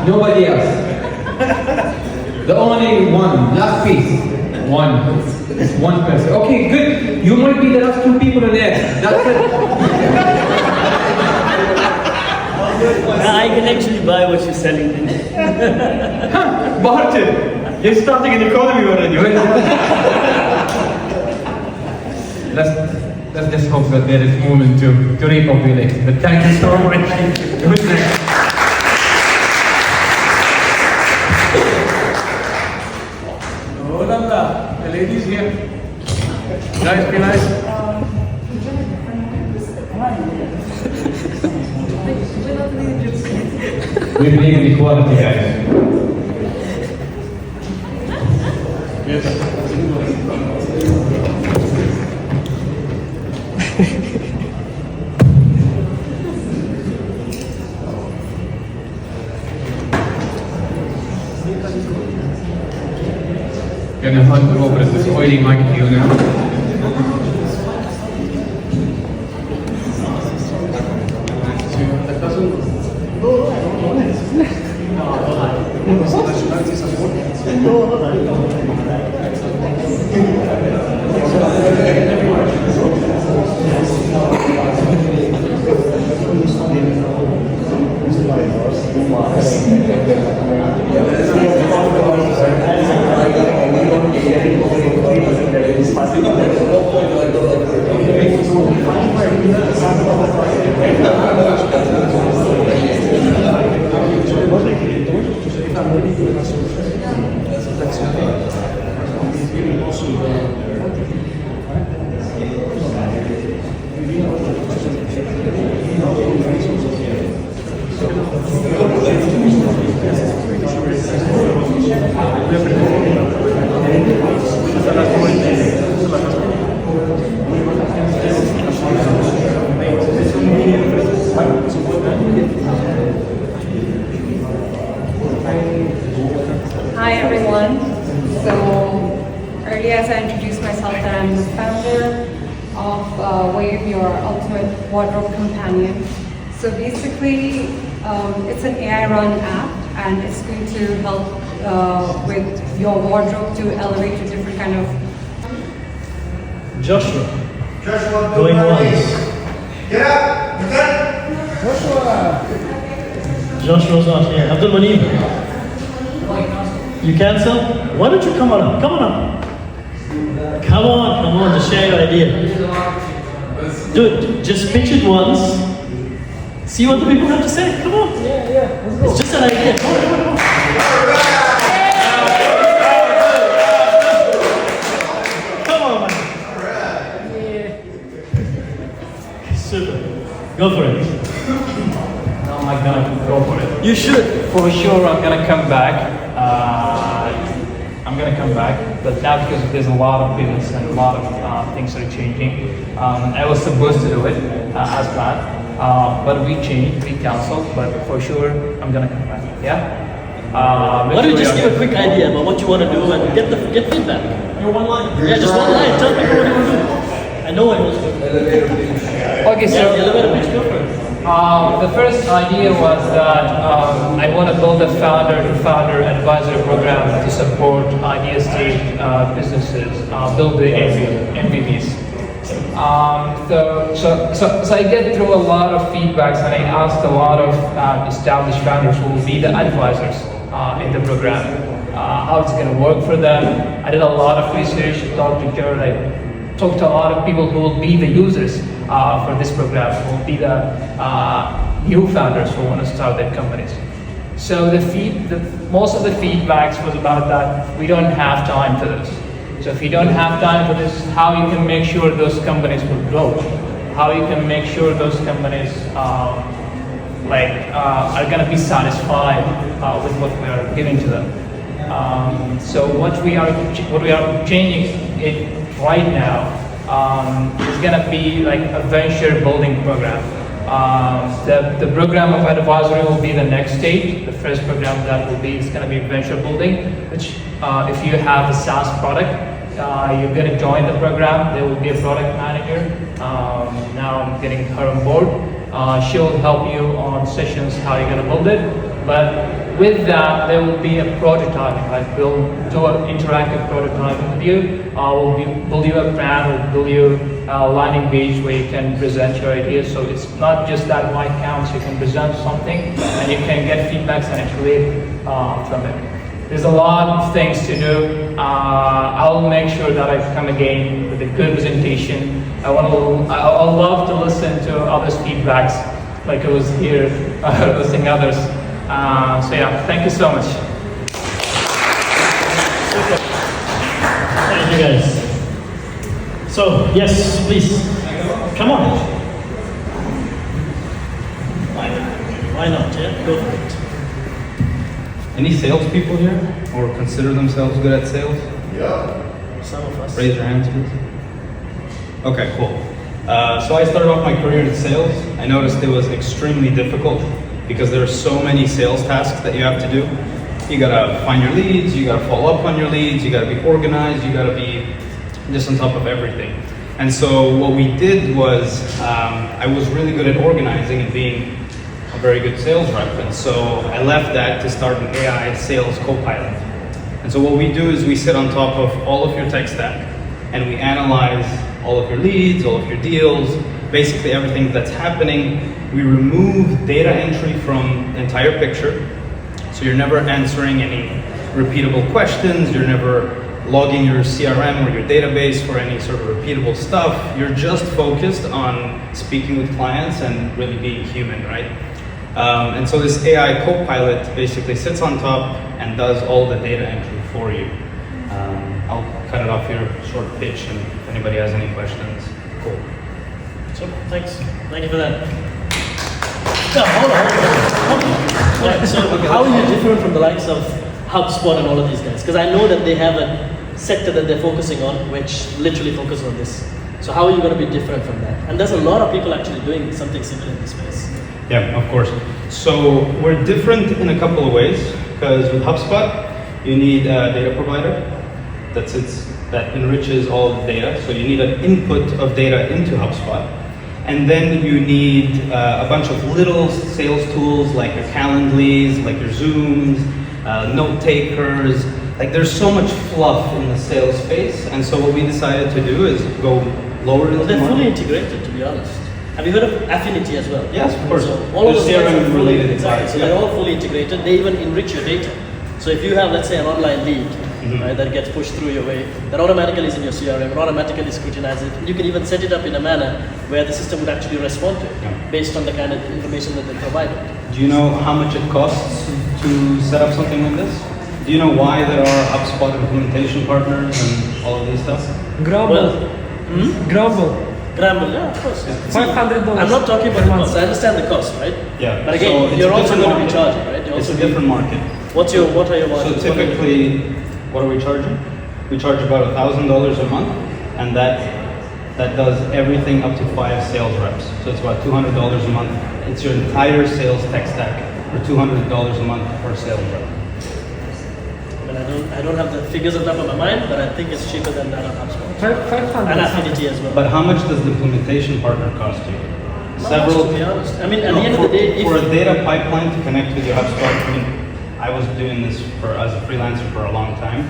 Nobody else. The only one, last piece. One. It's one person. Okay, good. You might be the last 2 people in there. That's it. I can actually buy what you're selling then. Barton! You're starting an economy already. Let's just hope that there is movement to repopulate. But thank you so much. Good night. Olga, the ladies here. Guys, be nice. We believe in equality, guys. Yes. Gonna hand over this oily mic to you now. maybe as I introduce myself, that I'm the founder of Wave, your ultimate wardrobe companion. So basically, it's an AI-run app, and it's going to help with your wardrobe to elevate to different kind of. Joshua. Going once. Get up! Joshua's not here. Abdul Maneem. You cancel? Why don't you come on up? Come on up. Come on, just share your idea. Dude, just pitch it once. See what the people have to say. Come on. Yeah. It's just an idea. Come on. Come on, man. Super. Go for it. No, I'm gonna go for it. You should. For sure, I'm gonna come back. But now because there's a lot of business and a lot of things are changing. I was supposed to do it as planned, but we changed, we canceled. But for sure, I'm gonna come back. Yeah. Why don't you just give a quick idea about what you want to do and get feedback? Your one line. Yeah, just one line. Tell people what you want to do. I know I was good. Okay, so the elevator pitch, go for it. The first idea was that I want to build a founder-to-founder advisory program to support idea stage businesses, build the MVPs. So I get through a lot of feedbacks, and I asked a lot of established founders who will be the advisors in the program, how it's going to work for them. I did a lot of research, talked to Jared, I talked to a lot of people who will be the users for this program, who will be the new founders who want to start their companies. So most of the feedbacks was about that we don't have time for this. So if you don't have time for this, how you can make sure those companies will grow? How you can make sure those companies are going to be satisfied with what we are giving to them? So what we are changing it right now is going to be like a venture building program. The program of advisory will be the next stage. The first program that will be is going to be venture building, which if you have a SaaS product, you're going to join the program. There will be a product manager. Now I'm getting her on board. She'll help you on sessions how you're going to build it. But with that, there will be a prototyping. Like we'll do an interactive prototyping with you. We'll build you a plan. We'll build you a landing page where you can present your ideas. So it's not just that one counts. You can present something and you can get feedbacks and iterate from it. There's a lot of things to do. I'll make sure that I come again with a good presentation. I'll love to listen to others' feedbacks, like I was here listening others. So yeah, thank you so much. Thank you guys. So yes, please, come on. Why not? Yeah, go for it. Any salespeople here, or consider themselves good at sales? Yeah. Some of us. Raise your hands, please. Okay, cool. So I started off my career in sales. I noticed it was extremely difficult because there are so many sales tasks that you have to do. You gotta find your leads, you gotta follow up on your leads, you gotta be organized, you gotta be just on top of everything. And so what we did was, I was really good at organizing and being a very good sales rep. And so I left that to start an AI sales co-pilot. And so what we do is we sit on top of all of your tech stack and we analyze all of your leads, all of your deals, basically everything that's happening. We remove data entry from the entire picture. So you're never answering any repeatable questions. You're never logging your CRM or your database for any sort of repeatable stuff. You're just focused on speaking with clients and really being human, right? And so this AI co-pilot basically sits on top and does all the data entry for you. I'll cut it off here, short pitch, and if anybody has any questions, cool. So, thanks. Thank you for that. No, hold on. Right, so how are you different from the likes of HubSpot and all of these guys? Because I know that they have a sector that they're focusing on, which literally focuses on this. So how are you going to be different from that? And there's a lot of people actually doing something similar in this space. Yeah, of course. So we're different in a couple of ways, because with HubSpot, you need a data provider. that enriches all the data. So you need an input of data into HubSpot. And then you need a bunch of little sales tools like your Calendly, like your Zooms, note takers. Like there's so much fluff in the sales space. And so what we decided to do is go lower into the They're market. fully integrated, to be honest. Have you heard of Affinity as well? Yes, of course. So all of There's those guys are CRM fully related exactly. parts, So yeah. they're all fully integrated. They even enrich your data. So if you have, let's say, an online lead right, that gets pushed through your way, that automatically is in your CRM, and automatically scrutinize it. You can even set it up in a manner where the system would actually respond to it based on the kind of information that they provided. Do you know how much it costs to set up something like this? Do you know why there are HubSpot implementation partners and all of these stuff? Grumble. Grumble, yeah, of course. $500. I'm not talking about the cost. I understand the cost, right? Yeah. But again, So it's you're a also different going to be market. charging, right? You're It's also a different market. What are your margins? So typically, what are we charging? We charge about $1,000 a month, and that does everything up to 5 sales reps. So it's about $200 a month. It's your entire sales tech stack for $200 a month per sales rep. I don't have the figures on top of my mind, but I think it's cheaper than that on HubSpot. 500. And Affinity as well. But how much does the implementation partner cost you? Not much, to be honest. I mean, at the end of the day, for a data pipeline to connect with your HubSpot, I mean, I was doing this as a freelancer for a long time.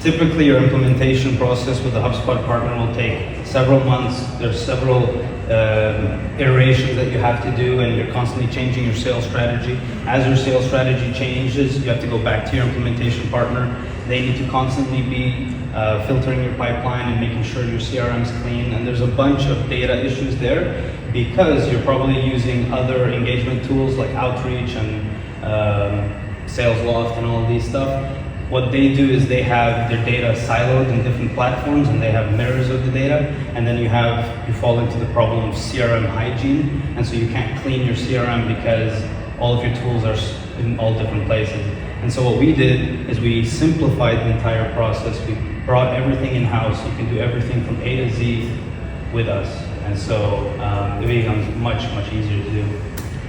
Typically, your implementation process with the HubSpot partner will take several months. There's several iterations that you have to do, and you're constantly changing your sales strategy. As your sales strategy changes, you have to go back to your implementation partner. They need to constantly be filtering your pipeline and making sure your CRM is clean. And there's a bunch of data issues there because you're probably using other engagement tools like Outreach and SalesLoft and all of these stuff. What they do is they have their data siloed in different platforms, and they have mirrors of the data, and then you fall into the problem of CRM hygiene, and so you can't clean your CRM because all of your tools are in all different places. And so what we did is we simplified the entire process. We brought everything in-house. You can do everything from A to Z with us, and so it becomes much, much easier to do.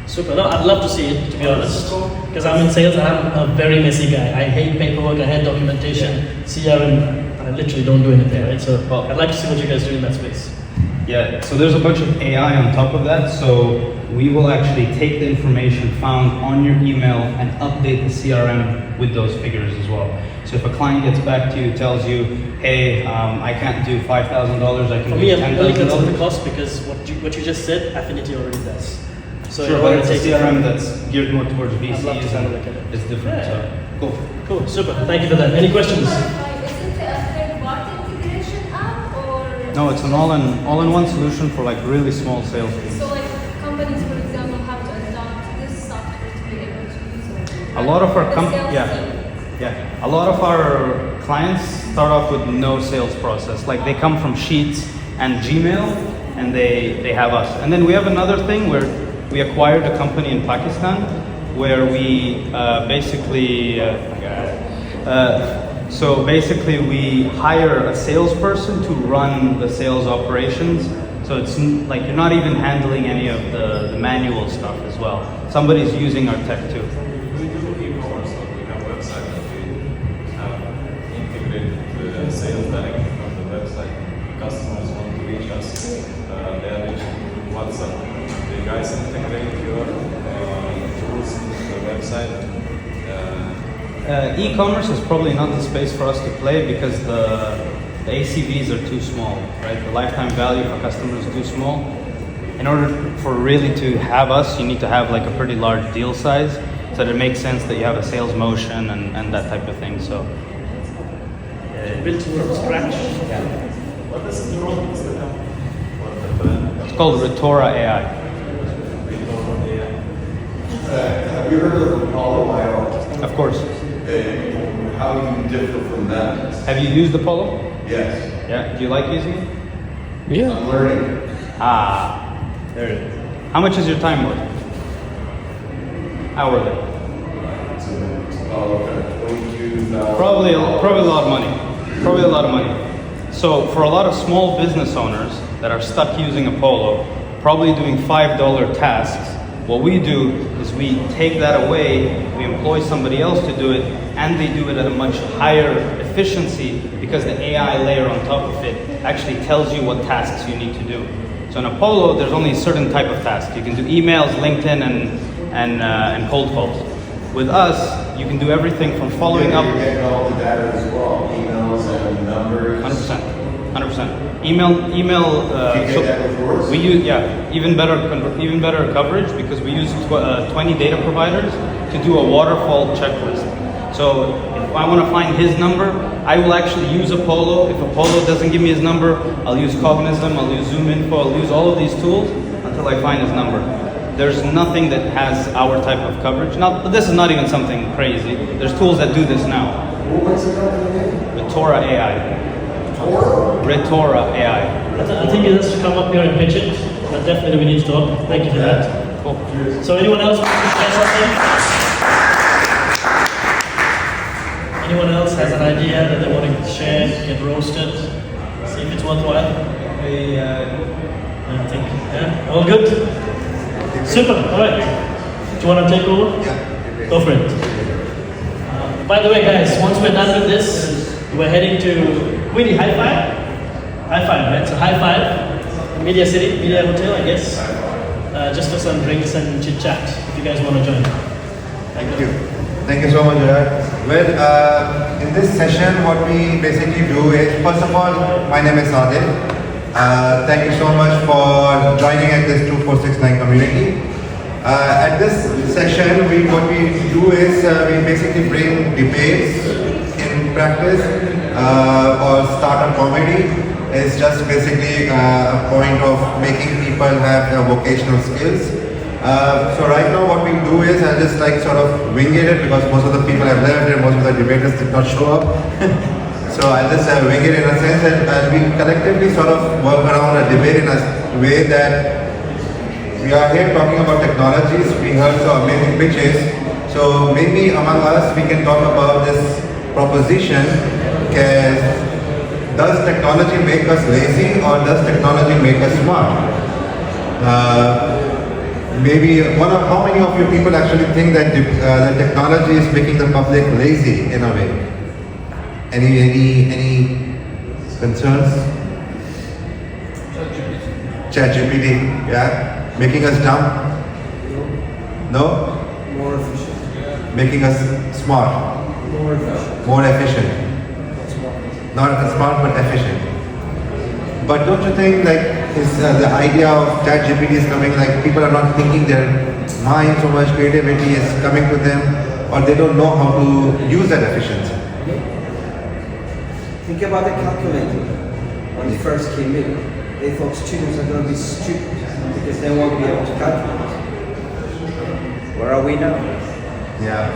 Super. No, I'd love to see it, to be honest. Because I'm in sales and I'm a very messy guy. I hate paperwork, I hate documentation, CRM, I literally don't do anything, right? So I'd like to see what you guys do in that space. Yeah, so there's a bunch of AI on top of that. So we will actually take the information found on your email and update the CRM with those figures as well. So if a client gets back to you, tells you, hey, I can't do $5,000, I can For do me, I'm only concerned with $10,000. the cost because what you just said, Affinity already does. So Sure, but it's a CRM that's geared more towards VCs love to and look at it. it's different. So cool. Cool, super. Thank you for that. Any questions? No, it's an all-in-one solution for like really small sales teams. So like companies, for example, have to adopt this software to be able to use it. A lot of our The a lot of our clients start off with no sales process. Like they come from Sheets and Gmail, and they have us. And then we have another thing where we acquired a company in Pakistan where we so basically we hire a salesperson to run the sales operations. So it's like you're not even handling any of the manual stuff as well. Somebody's using our tech too. We do e-commerce, so we have a website that we have integrated sales directly from the website. Customers want to reach us, they are reaching through WhatsApp. The guys integrate your tools into the website. E-commerce is probably not the space for us to play because the ACVs are too small, right? The lifetime value for customers is too small. In order for really to have us, you need to have like a pretty large deal size so that it makes sense that you have a sales motion and that type of thing. So built from scratch. Yeah. What is the role? It's called Retora AI. Have you heard of Apollo IO? Of course. How do you differ from that? Have you used Apollo? Yes. Yeah. Do you like using it? Yeah. I'm learning. There it is. How much is your time worth? Hourly. Oh, okay. Probably a lot of money. Probably a lot of money. So for a lot of small business owners that are stuck using Apollo, probably doing $5 tasks, what we do is we take that away, we employ somebody else to do it, and they do it at a much higher efficiency because the AI layer on top of it actually tells you what tasks you need to do. So in Apollo, there's only a certain type of task. You can do emails, LinkedIn, and cold calls. With us, you can do everything from following up. You get all the data as well, emails and numbers. 100%. Email. So we use even better coverage because we use 20 data providers to do a waterfall checklist. So if I want to find his number, I will actually use Apollo. If Apollo doesn't give me his number, I'll use Cognizant, I'll use ZoomInfo, I'll use all of these tools until I find his number. There's nothing that has our type of coverage. Now, but this is not even something crazy. There's tools that do this now. What's the company name? Retora AI. Retora AI. I think he has to come up here and pitch it, but definitely we need to talk. Thank you for that. Cool. So anyone else wants to share something? Anyone else has an idea that they want to share, get roasted, see if it's worthwhile? I think, yeah, all good? Super, all right. Do you want to take over? Yeah. Go for it. By the way, guys, once we're done with this, we're heading to Winnie. High five? High five, right? So high five, Media City, Media Hotel, I guess. Just for some drinks and chit chat, if you guys want to join. Thank you. Thank you so much, Gerard. Well, in this session, what we basically do is, first of all, my name is Adil. Thank you so much for joining at this 2469 community. At this session, what we do is we basically bring debates in practice or startup comedy. It's just basically a point of making people have their vocational skills. So right now what we do is I just sort of wing it because most of the people have left and most of the debaters did not show up. So I'll just wing it in a sense that we collectively sort of work around a debate in a way that we are here talking about technologies. We heard some amazing pitches. So maybe among us we can talk about this proposition. Does technology make us lazy or does technology make us smart? Maybe how many of you people actually think that the technology is making the public lazy in a way? Any concerns? ChatGPT, yeah? Making us dumb? No? More efficient. Making us smart? More efficient. More efficient. Not smart but efficient. But don't you think the idea of ChatGPT is coming, people are not thinking their mind so much, creativity is coming to them, or they don't know how to use that efficiency? Think about the calculator. When it first came in, they thought students are going to be stupid because they won't be able to calculate. Where are we now? Yeah.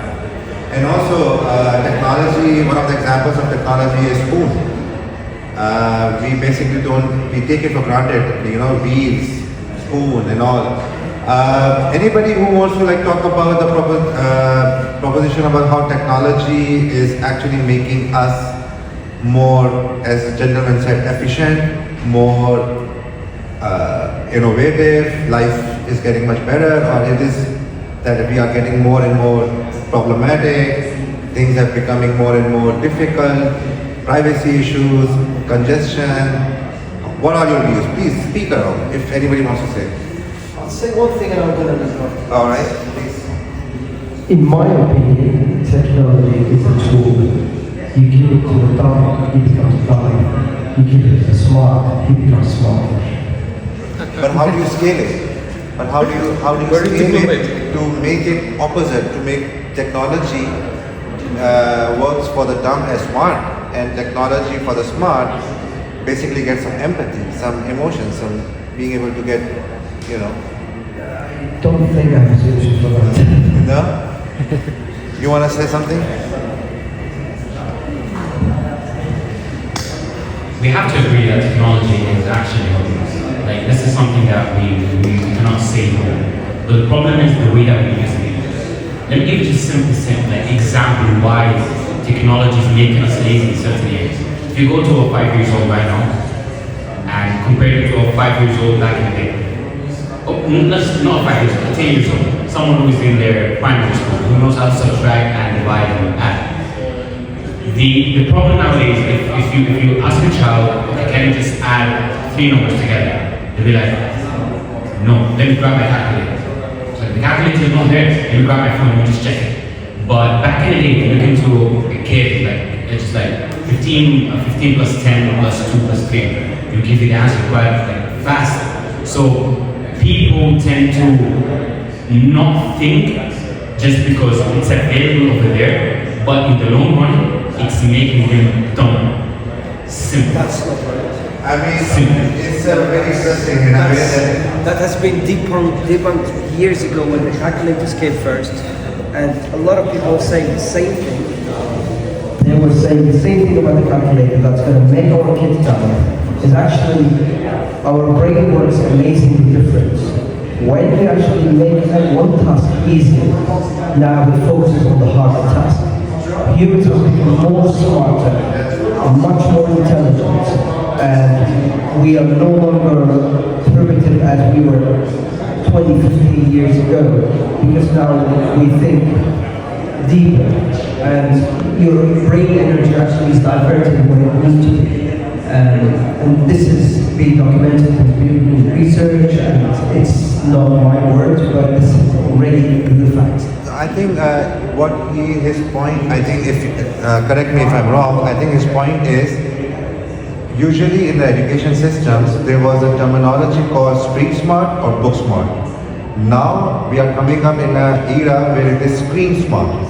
And also, technology, one of the examples of technology is food. We basically we take it for granted, wheels, spoon and all. Anybody who wants to talk about the proposition about how technology is actually making us more, as the gentleman said, efficient, more innovative, life is getting much better, or it is that we are getting more and more problematic, things are becoming more and more difficult, privacy issues, congestion. What are your views? Please speak around if anybody wants to say. I'll say one thing and I'm going to move on. All right, please. In my opinion, technology is a tool. You give it to the dumb, he becomes dumb. You give it to the smart, he becomes smart. But how do you scale it? But how do you scale it to make it opposite, to make technology works for the dumb as smart, and technology for the smart basically gets some empathy, some emotion, some being able to get, I don't think I have a solution for that. No? You want to say something? We have to agree that technology is actually this is something that we cannot say here. But the problem is the way that we use it. Let me give you just a simple example why technology is making us lazy in certain areas. If you go to a 5 years old right now and compare it to a 5 years old back in the day, not 5 years old, 10 years old, someone who is in their primary school, who knows how to subtract and divide and add. The problem nowadays, if you ask a child, okay, can you just add 3 numbers together? They'll be like, no, let me grab my calculator. So the calculator is not there, let me grab my phone and just check it. But back in the day, if you look into a kid, like, it's just like 15 plus 10 plus 2 plus 3, you give you the answer quite like fast. So people tend to not think just because it's available over there, but in the long run, it's making them dumb. Simple. That's not right. I mean, it's very interesting in a way that... That has been debunked years ago when the calculators came first, and a lot of people saying the same thing. They were saying the same thing about the calculator that's going to make our kids dumb. Is actually, our brain works amazingly different. When we actually make one task easier, now it focuses on the harder task. Humans have become more smarter, much more intelligent, and we are no longer primitive as we were 20, 15 years ago, because now we think deeper, and your brain energy actually is diverted when it needs to be. And this is being documented in research, and it's not my words, but this is already the facts. I think his point, I think if, correct me if I'm wrong, I think his point is, usually in the education systems, there was a terminology called street smart or book smart. Now we are coming up in an era where it is screen smart.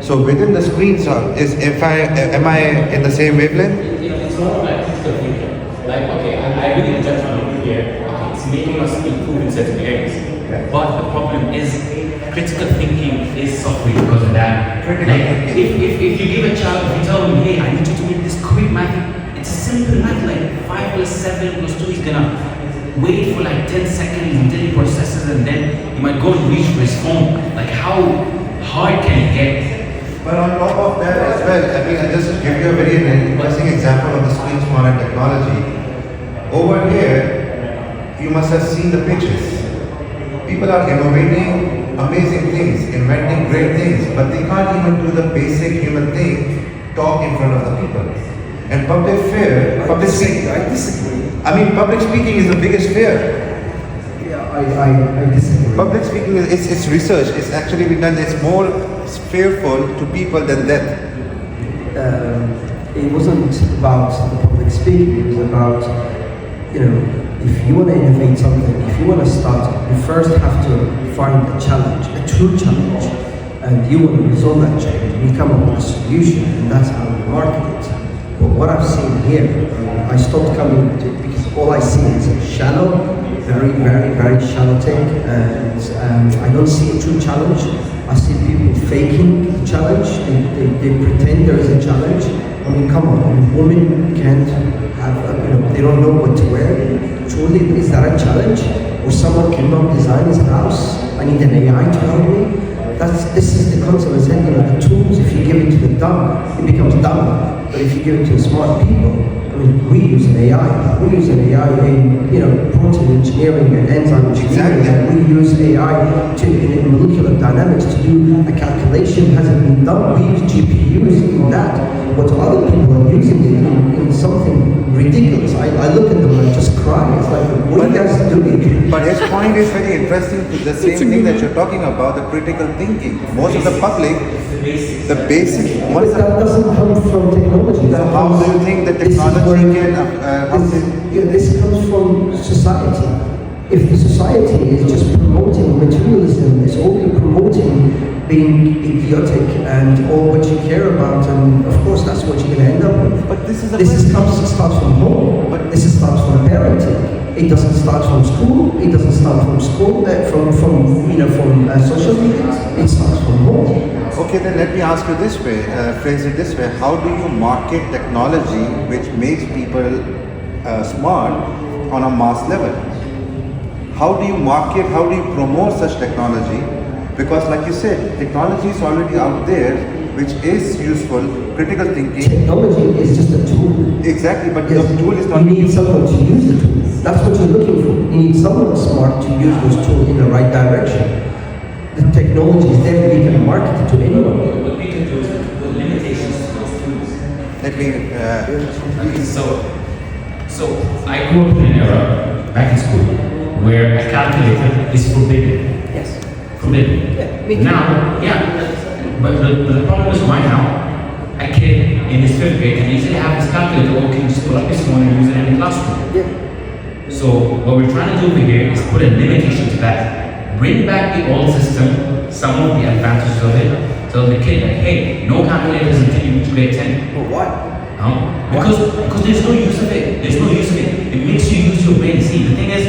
So within the screen smart, am I in the same wavelength? It's more like critical thinking. Like, okay, I really judge on here. Okay, it's making us improve in certain areas. But the problem is, critical thinking is suffering because of that. Like, if you give a child, if you tell him, hey, I need you to make this quick math, it's a simple math, like 5 plus 7 plus 2, he's gonna wait for like 10 seconds until he processes, and then he might go and reach for his phone. Like, how hard can it get? But on top of that as well, I mean, I'll just give you a very interesting example of the screen smart technology. Over here, you must have seen the pitches. People are innovating amazing things, inventing great things, but they can't even do the basic human thing, talk in front of the people. And public speaking, I disagree. I mean, public speaking is the biggest fear. I disagree. Public speaking is it's research. It's actually been done. It's more fearful to people than death. It wasn't about the public speaking. It was about, if you want to innovate something, if you want to start, you first have to find a challenge, a true challenge, and you want to resolve that challenge. You come up with a solution, and that's how you market it. But what I've seen here, I stopped coming to because all I see is a shallow, very, very, very shallow take, and I don't see a true challenge. I see people faking the challenge. They pretend there is a challenge. I mean, come on, a woman can't have, they don't know what to wear. Truly, is that a challenge? Or someone cannot design his house? I need an AI to help me. This is the concept. I said, the tools, if you give it to the dumb, it becomes dumb. But if you give it to smart people, I mean, we use an AI. We use an AI in, protein engineering and enzyme engineering. And we use AI in molecular dynamics to do a calculation hasn't been done. We use GPUs in that. But other people are using it in something ridiculous. I look at them and I just cry. It's like, what are you guys doing? But his point is very interesting to the same thing that you're talking about, the critical thinking. Most of the public, the basic... But that doesn't come from technology. How do you think that technology can... This comes from society. If the society is just promoting materialism, it's only promoting being idiotic and all what you care about, and of course that's what you're going to end up with. But this starts from home. But this starts from parenting. It doesn't start from school. It doesn't start from school. From social media. It starts from home. Okay, then let me ask you this way, phrase it this way. How do you market technology which makes people smart on a mass level? How do you market, how do you promote such technology? Because like you said, technology is already out there, which is useful, critical thinking. Technology is just a tool. Exactly, but yes. the tool is not. You need someone to use the tool. That's what you're looking for. You need someone smart to use this tool in the right direction. The technology is there, we can market it to anyone. What we can do is put limitations to those tools. Let me. So I grew up in an era back in school where a calculator is forbidden. Yes. Forbidden. Yeah, now, but the problem is right now, a kid in his 5th grade can easily have his calculator or can just pull up his phone and use it in the classroom. Yeah. So what we're trying to do over here is put a limitation to that. Bring back the old system, some of the advantages of it. Tell the kid that, hey, no calculators until you reach grade 10. Well, why? Because there's no use of it. There's no use of it. It makes you use your brain. See, the thing is,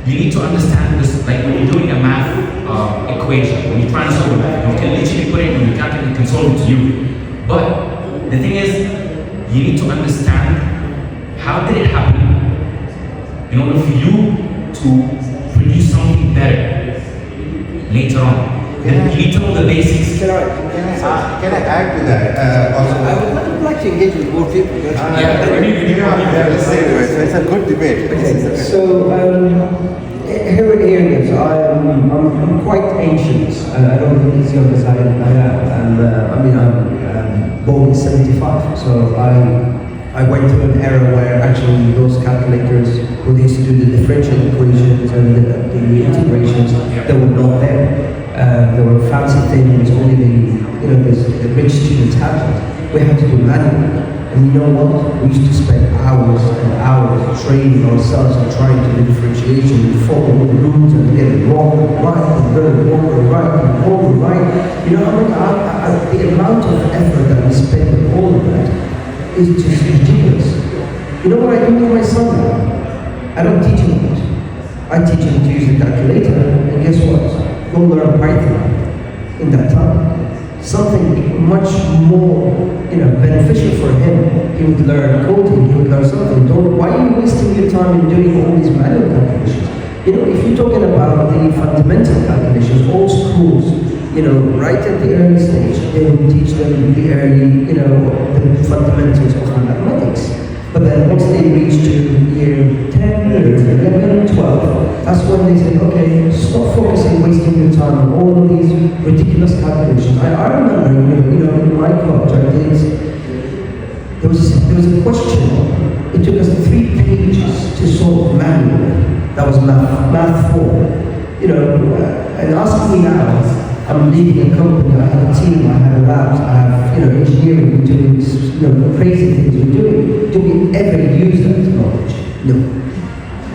you need to understand this. Like when you're doing a math equation, when you're trying to solve a math, you can literally put it in your calculator, it can solve it to you. But the thing is, you need to understand how did it happen in order for you to produce something better later on. Then you need to know the basics. Can I add to that? Also, I would like to engage with more people. Let's say it's a good debate. Okay, so here in areas, I'm quite ancient. I don't think as young as I am. And I'm born in 75, so I went through an era where actually those calculators who used to do the differential equations and the integrations, they were not there. There were fancy things only the rich students had it. We had to do manually. And you know what? We used to spend hours and hours training ourselves and trying to do differentiation and follow the rules and get it wrong and right and wrong and right and wrong and right. You know, the amount of effort that we spend on all of that is just ridiculous. You know what I do with my son now? I don't teach him that. I teach him to use the calculator, and guess what? Go learn Python in that time. Something much more, beneficial for him. He would learn coding, he would learn something. Why are you wasting your time in doing all these manual calculations? If you're talking about the fundamental calculations, all schools, right at the early stage, they will teach them the early, the fundamentals of mathematics. But then once they reach to year 10, 11, 12, that's when they say, okay, stop focusing, wasting your time on all of these ridiculous calculations. I remember, in my college, there was a question. It took us 3 pages to solve manually. That was math 4. And ask me now, I'm leading a company, I have a team, I have a lab, I have engineering, we're doing crazy things we're doing. Do we ever use that knowledge? No.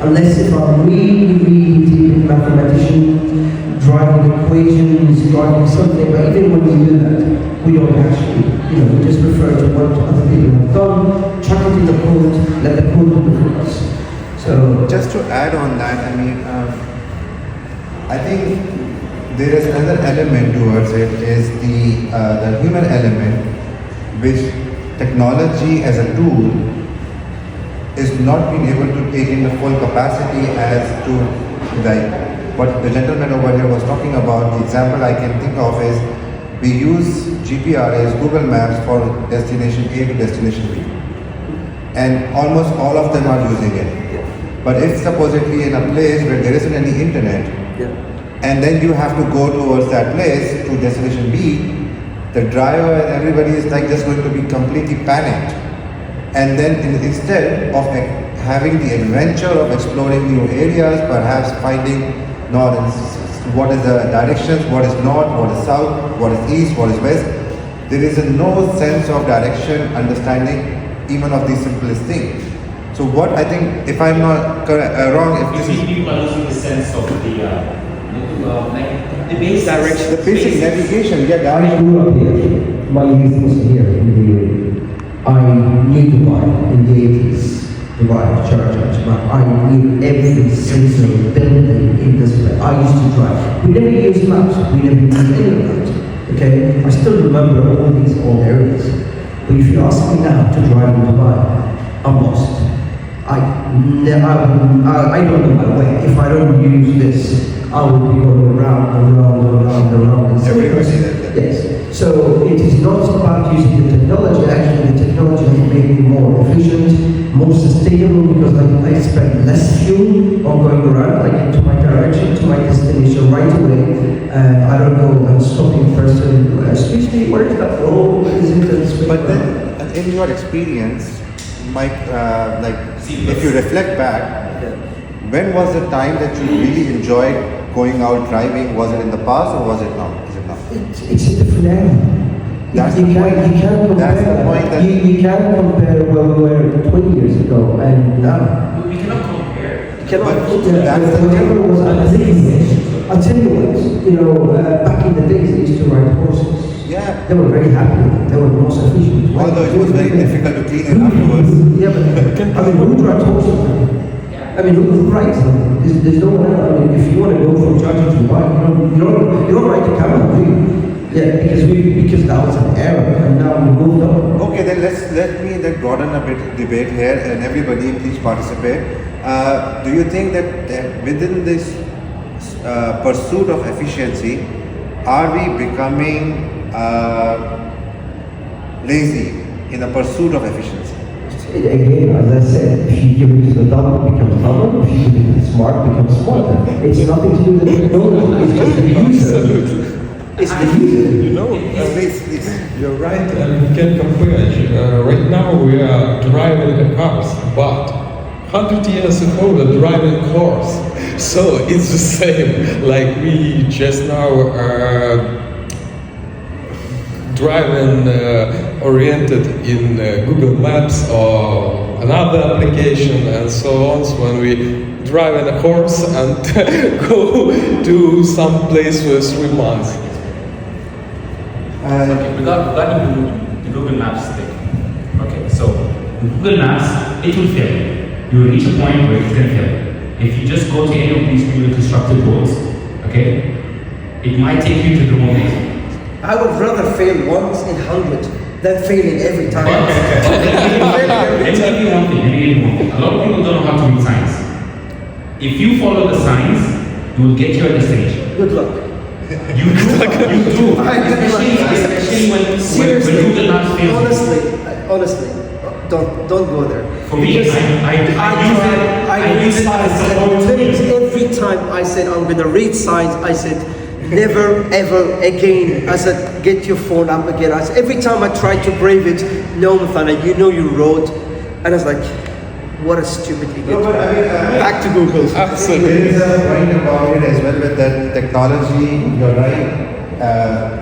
Unless if I'm really, really deep mathematician, driving equations, driving something, but even when we do that, we don't actually, we just refer to what other people have done, chuck it in the code, let the code do it for us. So just to add on that, I think there is another element towards it, is the human element, which technology as a tool is not being able to take in the full capacity as to like what the gentleman over here was talking about. The example I can think of is we use GPRS, Google Maps, for destination A to destination B. And almost all of them are using it. But if supposedly in a place where there isn't any internet, and then you have to go towards that place to destination B, the driver and everybody is like just going to be completely panicked. And then instead of having the adventure of exploring new areas, perhaps finding what is the directions, what is north, what is south, what is east, what is west, there is no sense of direction, understanding even of the simplest things. So what I think, if I'm not wrong, if this is people are losing the sense of the basic direction, the basic navigation. I grew up here. My youth was here in the UAE. I knew Dubai in the 80s. Dubai, Sharjah, I knew every single building in this place. I used to drive. We never used maps. We never used any of that. Okay? I still remember all these old areas. But if you ask me now to drive in Dubai, I'm lost. I don't know my way. If I don't use this, I will be going around and around and around. Yes. So it is not about using the technology. Actually, the technology has made me more more efficient, more sustainable, because I spend less fuel on going around. I get to my direction, to my destination right away. I don't go and stop in person, especially where is that road, where is it? But then, in your experience, Mike, if you reflect back, when was the time that you really enjoyed going out driving? Was it in the past or was it now? Is it now? It's a different era. That's you the can't point. compare. That's the point that you can't compare where we were 20 years ago and now. We cannot compare. Whatever was unbelievable. I'll tell you what, back in the days they used to ride horses. Yeah. They were very happy. They were the most efficient. Although it was very difficult to clean it afterwards. Yeah, but who drives horses? Who rides them? There's no one else. If you want to go from Shawki to Dubai, you don't ride the camel, do you? Yeah, because that was an era, and now we moved on. Okay, then let me then broaden a bit debate here, and everybody please participate. Do you think that within this pursuit of efficiency, are we becoming lazy in the pursuit of efficiency? Again, as I said, if you give it to the dumb, it becomes dumber. If you give it to the smart, it becomes smarter. It's nothing to do with the technology. It's just the user. It's the user. You're right, and we can compare. Right now we are driving the cars, but 100 years ago we were driving cars. So it's the same. Like we just now driving oriented in Google Maps or another application and so on. So when we drive in a horse and go to some place for 3 months. Regarding the Google Maps thing. Okay, so Google Maps, it will fail. You will reach a point where it's going to fail. If you just go to any of these newly constructed roads, okay, it might take you to the wrong place. I would rather fail once in 100 than failing every time. Let me give you one thing. A lot of people don't know how to read signs. If you follow the signs, you will get to your destination. Good luck. You do. Especially when Seriously, Google Maps fails. honestly, don't go there. For me, I use it as a every time I said I'm gonna read signs, I said never ever again. I said get your phone up again. I said, every time I tried to brave it, no Mathana, you wrote, and I was like, what a stupid idiot. No, but back to Google. Absolutely. There is a point about it as well with that technology. You're right.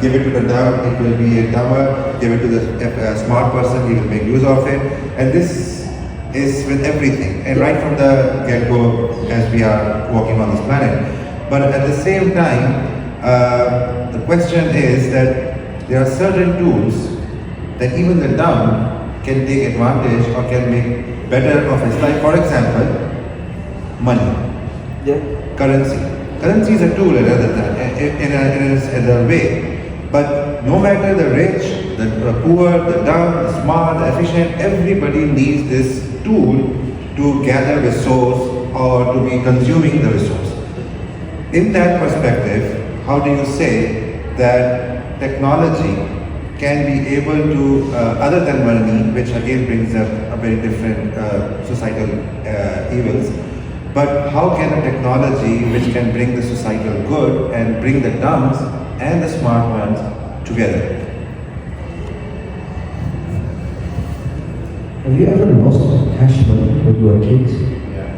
Give it to the dumb, it will be dumber. Give it to the smart person, he will make use of it. And this is with everything. And right from the get-go, as we are walking on this planet. But at the same time, the question is that there are certain tools that even the dumb can take advantage or can make better of his life. For example, money, currency. Currency is a tool rather than in a way. But no matter the rich, the poor, the dumb, the smart, the efficient, everybody needs this tool to gather resource or to be consuming the resource. In that perspective, how do you say that technology can be able to, other than money, which again brings up a very different societal evils, but how can a technology which can bring the societal good and bring the dumbs and the smart ones together? Have you ever lost cash money when you were kids? Yeah.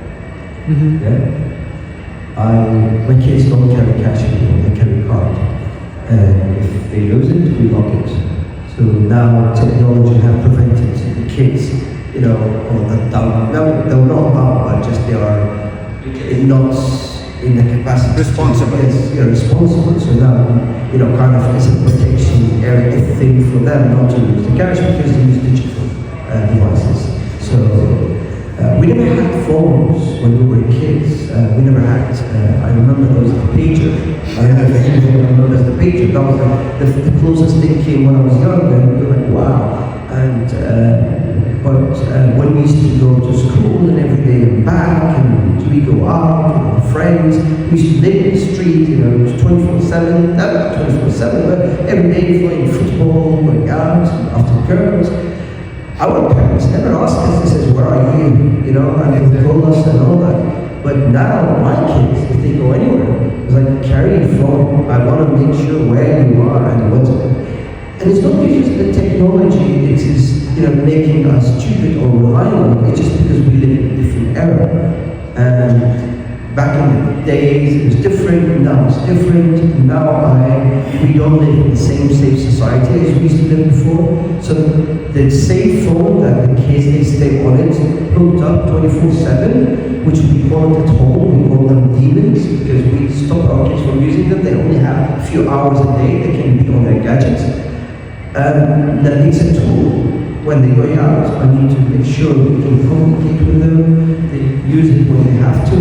My kids don't carry cash anymore, they carry card. And if they lose it, we lock it. So now technology have prevented the kids, or the dumb, they're not dumb, but just they are not in the capacity. Responsible. Yes, responsible. So now, kind of it's a protection area thing for them not to use the cash because they use digital devices. So we never had phones when we were kids. We never had, I remember there was the pager. I don't know if anyone remembers the pager. That was the closest thing came when I was young, and we were like, wow. And but when we used to go to school and every day and back, and we go out with our friends, we used to live in the street, it was 24/7, not 24/7, but every day playing football, going out after girls. Our parents never asked us, he says, where are you? You know, and they call us and all that. But now, my kids, if they go anywhere, it's like, carry your phone. I want to make sure where you are and what's it. And it's not because the technology it is, you know, making us stupid or relying on it. It's just because we live in a different era. Back in the days, it was different. Now it's different. Now we don't live in the same safe society as we used to live before. So the safe phone that the kids they stay on it, hooked up 24/7, which we call it at home. We call them demons because we stop our kids from using them. They only have a few hours a day. They can be on their gadgets. That makes it tool. When they're going out, I need to make sure we can communicate with them. They use it when they have to.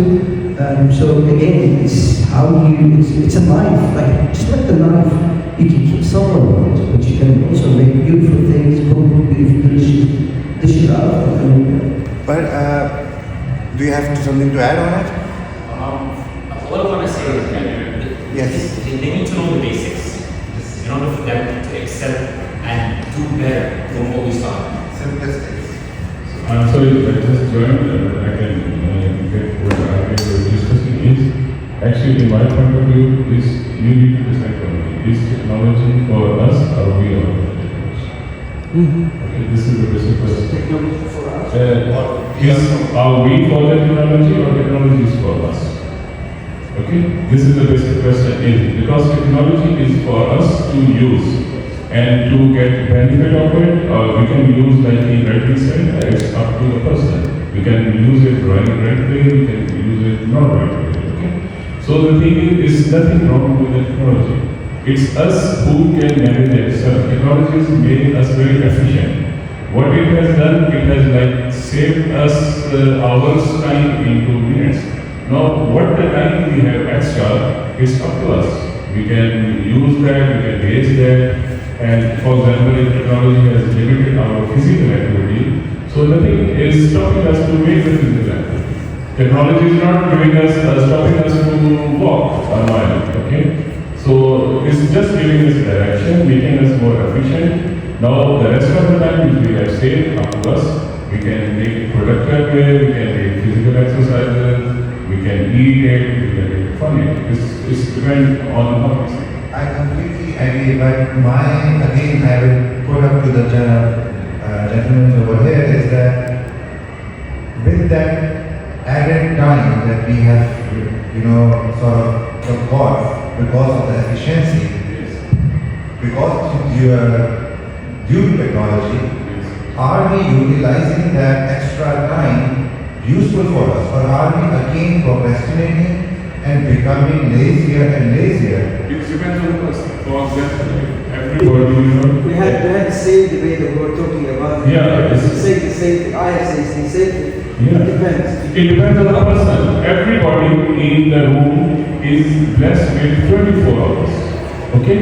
So again, it's how it's a knife, like just like the knife, you can keep someone with it, but you can also make beautiful things, cook beautiful dishes out of them. But do you have something to add on it? What I want to say is that yes. They need to know the basics in order for them to excel and do better from what we started. I'm sorry, I just joined. I can get what I was discussing is actually, in my point of view, is you need to decide for me. Is technology for us or we are for technology? Okay, this is the basic question. Technology for us? Are we for the technology or technology is for us? Okay, this is the basic question. Because technology is for us to use. And to get benefit of it, we can use, like he rightly said, it's up to the person. We can use it rightly, we can use it not rightly. Okay? So the thing is nothing wrong with the technology. It's us who can manage it. So technology is making us very efficient. What it has done, it has like saved us hours time into minutes. Now, what the time we have extra is up to us. We can use that, we can waste that. And for example, if technology has limited our physical activity, so nothing is stopping us to make the physical activity. Technology is not giving us, stopping us to walk a mile, okay? So it's just giving us direction, making us more efficient. Now the rest of the time which we have saved up to us, we can make it productive way, we can make physical exercises, we can eat it, we can make it funny. It's depends on how. I completely agree, but again, I will put up to the gentlemen over here is that with that added time that we have, sort of got because of the efficiency, because you are due to technology, are we utilizing that extra time useful for us, or are we again procrastinating and becoming lazier and lazier? It depends on the person. For example, everybody, We had the same debate that we were talking about. Yeah, it's saying the same thing. I say the same thing. Yeah. It depends. It depends on the person. Everybody in the room is blessed with 24 hours. Okay?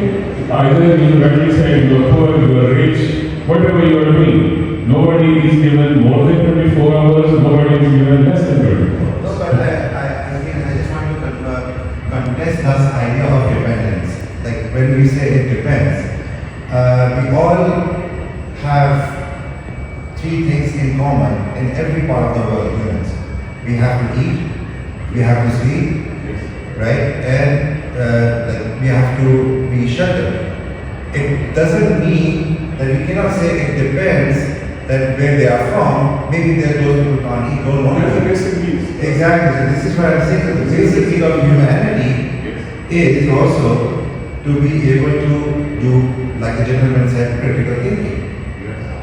Either you rightly said you are poor, you are rich, whatever you are doing. Nobody is given more than 24 hours, nobody is given less than 24 hours. No, but I just want to contest this idea of dependence. Like when we say it depends, we all have three things in common in every part of the world, humans. We have to eat, we have to sleep, right? And we have to be sheltered. It doesn't mean that we cannot say it depends that where they are from, maybe those people can't eat, don't want to eat. Exactly. So this is what I'm saying. So the basic need of humanity is also to be able to do, like the gentleman said, critical thinking.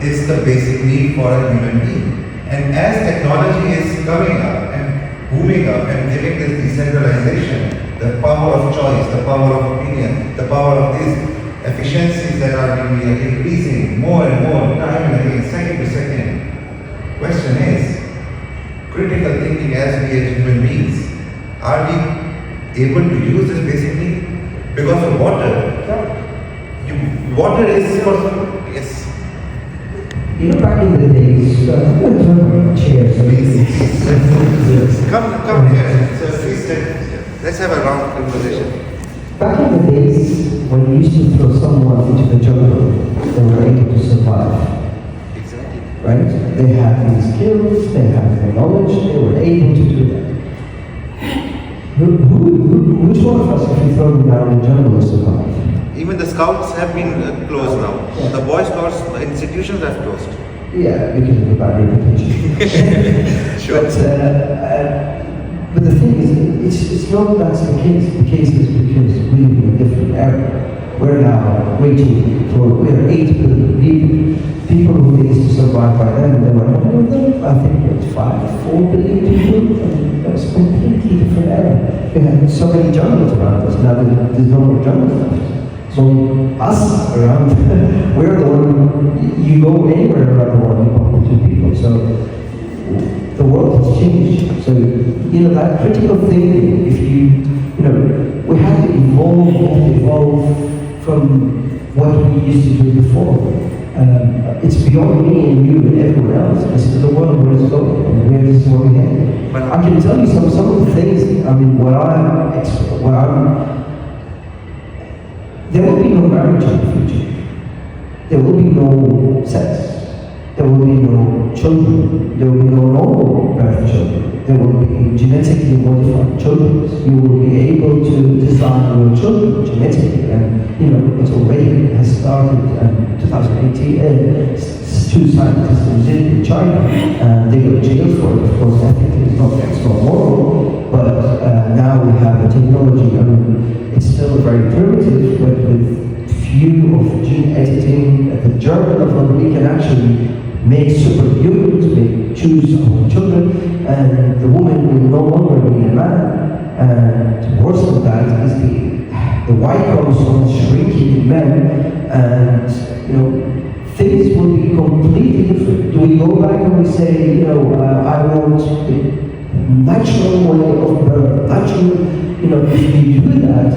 It's the basic need for a human being. And as technology is coming up and booming up and giving this decentralization, the power of choice, the power of opinion, the power of these efficiencies that are being increasing more and more time and again, second to second. Question is, critical thinking as we as human beings, are we able to use this basic need? Because of water, water is for, yes. You know, back in the days, chairs. Come here. So please, let's have a round conversation. Back in the days, when you used to throw someone into the jungle, they were able to survive. Exactly. right? They have these skills, they have the knowledge, they were able to do that. Which one of us, if you throw them down in jungle, will survive? Even the scouts have been closed now. The Boy Scouts institutions have closed. Yeah, because of the bad reputation. Sure. But the thing is, it's not that's the case. The case is because we live in a different era. We're now waiting for, we're 8 billion people. People who used to survive by then, there were how many of them? I think it's 4 billion people. It was a completely different era. We had so many jungles around us, now there's no more jungles left. So us around, we're the one, you go anywhere around the world, you bump into people. So the world has changed. So, that critical thinking, if we have to evolve from what we used to do before. It's beyond me and you and everyone else. This is the world where it's going, and where this is where we head. But I can tell you some of the things, there will be no marriage in the future. There will be no sex. There will be no children. There will be no normal birth children. There will be genetically modified children. You will be able to design your children genetically, and it already has started. 2018, 2 scientists in China, and they were jailed for it. Of course, ethically, not moral, but now we have a technology. It's still very primitive, but with few of gene editing at the germ level, we can actually make superhumans, choose our children, and the woman will no longer be a man. And worse than that is the Y chromosomes shrinking in men, and things will be completely different. Do we go back and we say, I want the natural way of birth, natural, if you do that,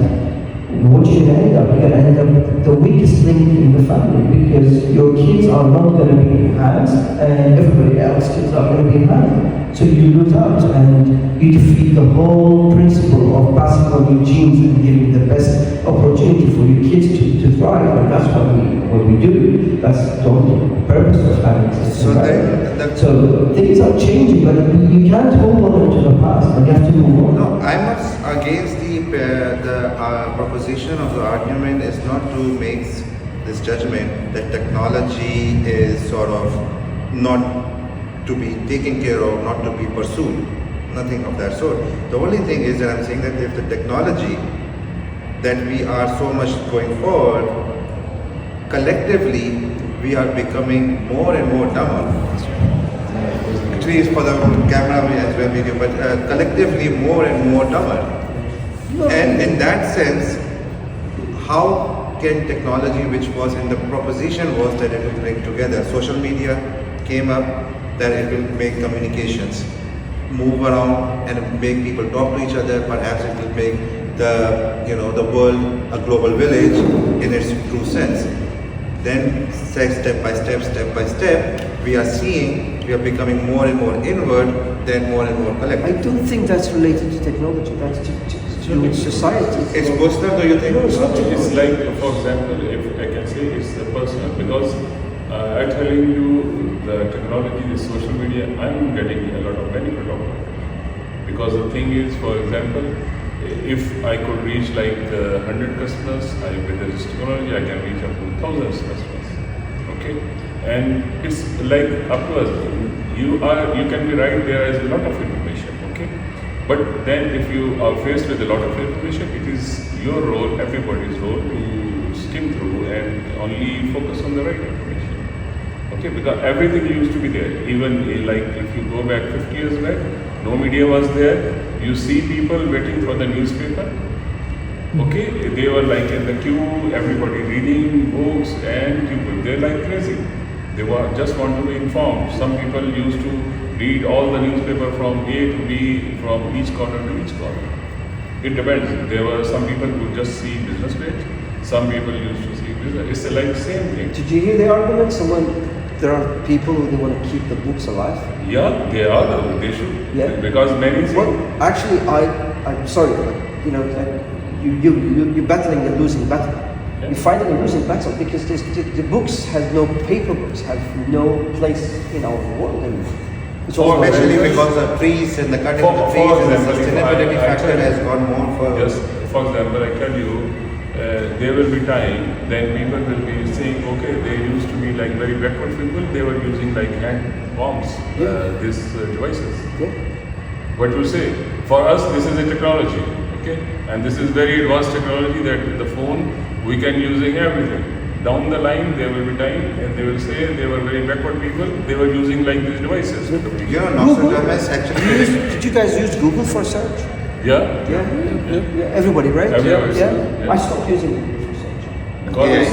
what you're going to end up? You're going to end up the weakest link in the family, because your kids are not going to be enhanced and everybody else's kids are going to be enhanced. So you lose out and you defeat the whole principle of passing on your genes and giving the best opportunity for your kids to thrive. And that's what we do. That's the only purpose of having this. So things are changing, but you can't hold on to the past, but you have to move on. No, I'm not against the proposition of the argument is not to make this judgment that technology is sort of not to be taken care of, not to be pursued. Nothing of that sort. The only thing is that I'm saying that if the technology that we are so much going forward, collectively we are becoming more and more dumber. Actually, it's for the camera as well, video, but collectively more and more dumber. And in that sense, how can technology, which was in the proposition was that it will bring together, social media came up that it will make communications move around and make people talk to each other. Perhaps it will make the world a global village in its true sense. Then step by step, we are seeing we are becoming more and more inward, then more and more collective. I don't think that's related to technology. That's to do with society. It's personal, do you think? No, it's like, for example, if I can say it's personal, because I'm telling you the technology, the social media, I'm getting a lot of benefit out of it. Because the thing is, for example, if I could reach like 100 customers, with this technology, I can reach up to thousands of customers. Okay, and it's like up to us. You can be right. There is a lot of information. Okay, but then if you are faced with a lot of information, it is your role, everybody's role, to skim through and only focus on the right information. Okay, because everything used to be there. Even like if you go back 50 years back, no media was there. You see people waiting for the newspaper. Okay, they were like in the queue, everybody reading books, and they're like crazy. They just want to be informed. Some people used to read all the newspaper from A to B, from each corner to each corner. It depends. There were some people who just see business page. Some people used to see business. It's like same thing. Did you hear the argument? There are people who want to keep the books alive. Yeah, they are. They should. Yeah. Because many. Well, actually, I'm sorry, but you're battling a losing battle. We finally losing battle because the books have no paper books have no place in our world anymore. It's all especially because the trees and the cutting of the trees and the sustainability factor has gone more for. Yes, for example, I tell you, there will be time then people will be saying, okay, they used to be like very backward people, they were using like hand bombs, these devices. What you say? For us, this is a technology, okay? And this is very advanced technology that the phone, we can using everything. Down the line, there will be time and they will say they were very backward people, they were using like these devices. You know, Nasser actually. Did you guys use Google for search? Yeah. Everybody, right? Everybody, yeah. I stopped using it. Because it's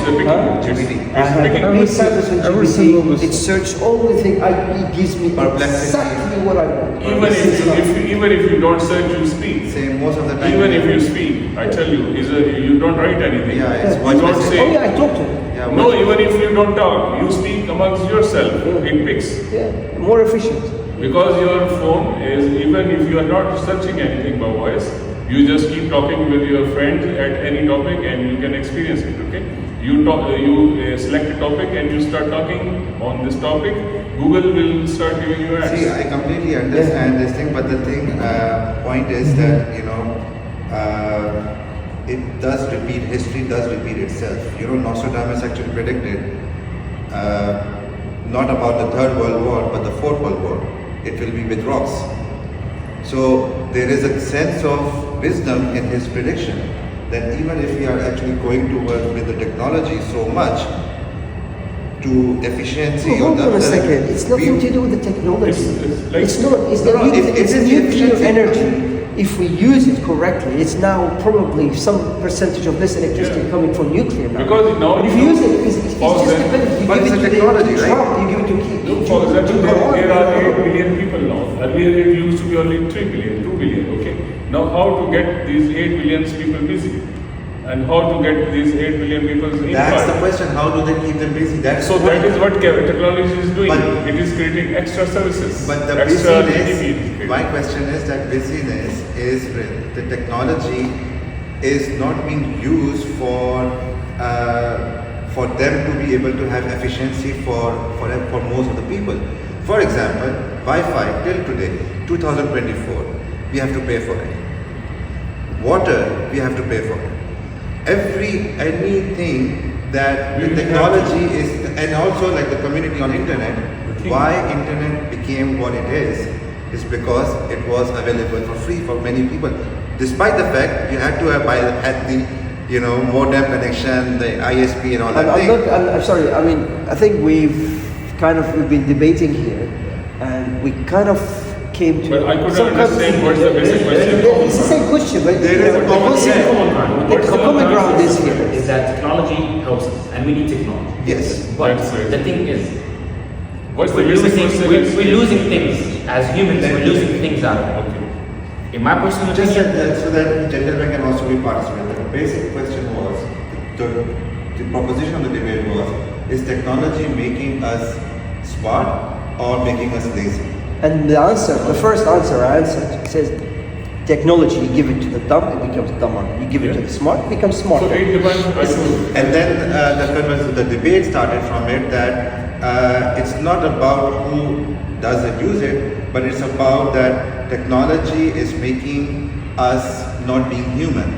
picking. It searches all the things. It gives me exactly what I want. Even if you don't search, you speak. Same most of the time. Even if you speak, I tell you, you don't write anything. You don't say. Oh yeah, I talk to him. No, even if you don't talk, you speak amongst yourself. It picks. Yeah, more efficient. Because your phone is, even if you are not searching anything by voice, you just keep talking with your friend at any topic and you can experience it, okay? You select a topic and you start talking on this topic, Google will start giving you ads. See, I completely understand this thing, but the point is that, it does repeat, history does repeat itself. Nostradamus actually predicted not about the Third World War, but the Fourth World War. It will be with rocks. So there is a sense of wisdom in his prediction that even if we are actually going to work with the technology so much to efficiency hold on a second. It's nothing to do with the technology. It's not. It's a nuclear energy. If we use it correctly, it's now probably some percentage of this electricity coming from nuclear now. Because now, but if you use it, it's just dependent. You give it to technology, right? You give it to For example, there are 8 billion people now. Earlier it used to be only 3 billion, 2 billion, okay? Now how to get these 8 billion people busy? And how to get these 8 billion people in That's the question. How do they keep them busy? That is what technology is doing. It is creating extra services. But the extra busyness, my question is that busyness is the technology is not being used for them to be able to have efficiency for most of the people. For example, Wi-Fi till today, 2024, we have to pay for it. Water, we have to pay for it. Anything that the technology is, and also like the community on internet, why internet became what it is because it was available for free for many people. Despite the fact you had to have had the modem connection, the ISP and all that thing. I'm sorry. I mean, I think we've been debating here, and we kind of came to. But I couldn't understand what's the basic question. It's the same question, but there is a common ground is here. Is that technology helps us, and we need technology. Yes. But the thing is, what's the we're basic losing things as humans. We're losing things out of it. In my personal opinion, so that gentlemen can also be participating. The basic question was, the proposition of the debate was, is technology making us smart or making us lazy? And the answer, the first answer I answered, says technology, you give it to the dumb, it becomes dumber. You give it to the smart, it becomes smarter. And then the debate started from it that it's not about who doesn't use it, but it's about that technology is making us not being human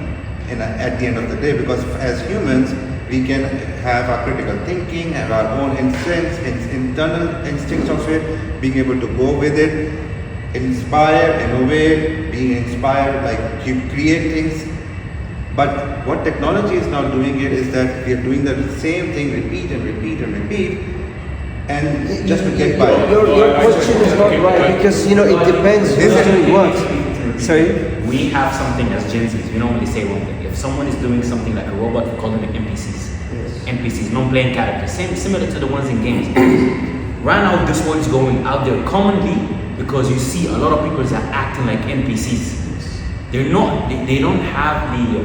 at the end of the day, because as humans, we can have our critical thinking, have our own instincts, internal instincts of it, being able to go with it, inspire, innovate, being inspired, like create things. But what technology is now doing is that we are doing the same thing, repeat and repeat and repeat, and just to get by. Your question is not right, because it depends who's doing what. Sorry? we have something as Gen Zs, we normally say one thing. If someone is doing something like a robot, we call them NPCs. Yes. NPCs, non-playing characters, similar to the ones in games. Right now, this one is going out there commonly because you see a lot of people are acting like NPCs. They're not. They don't have the.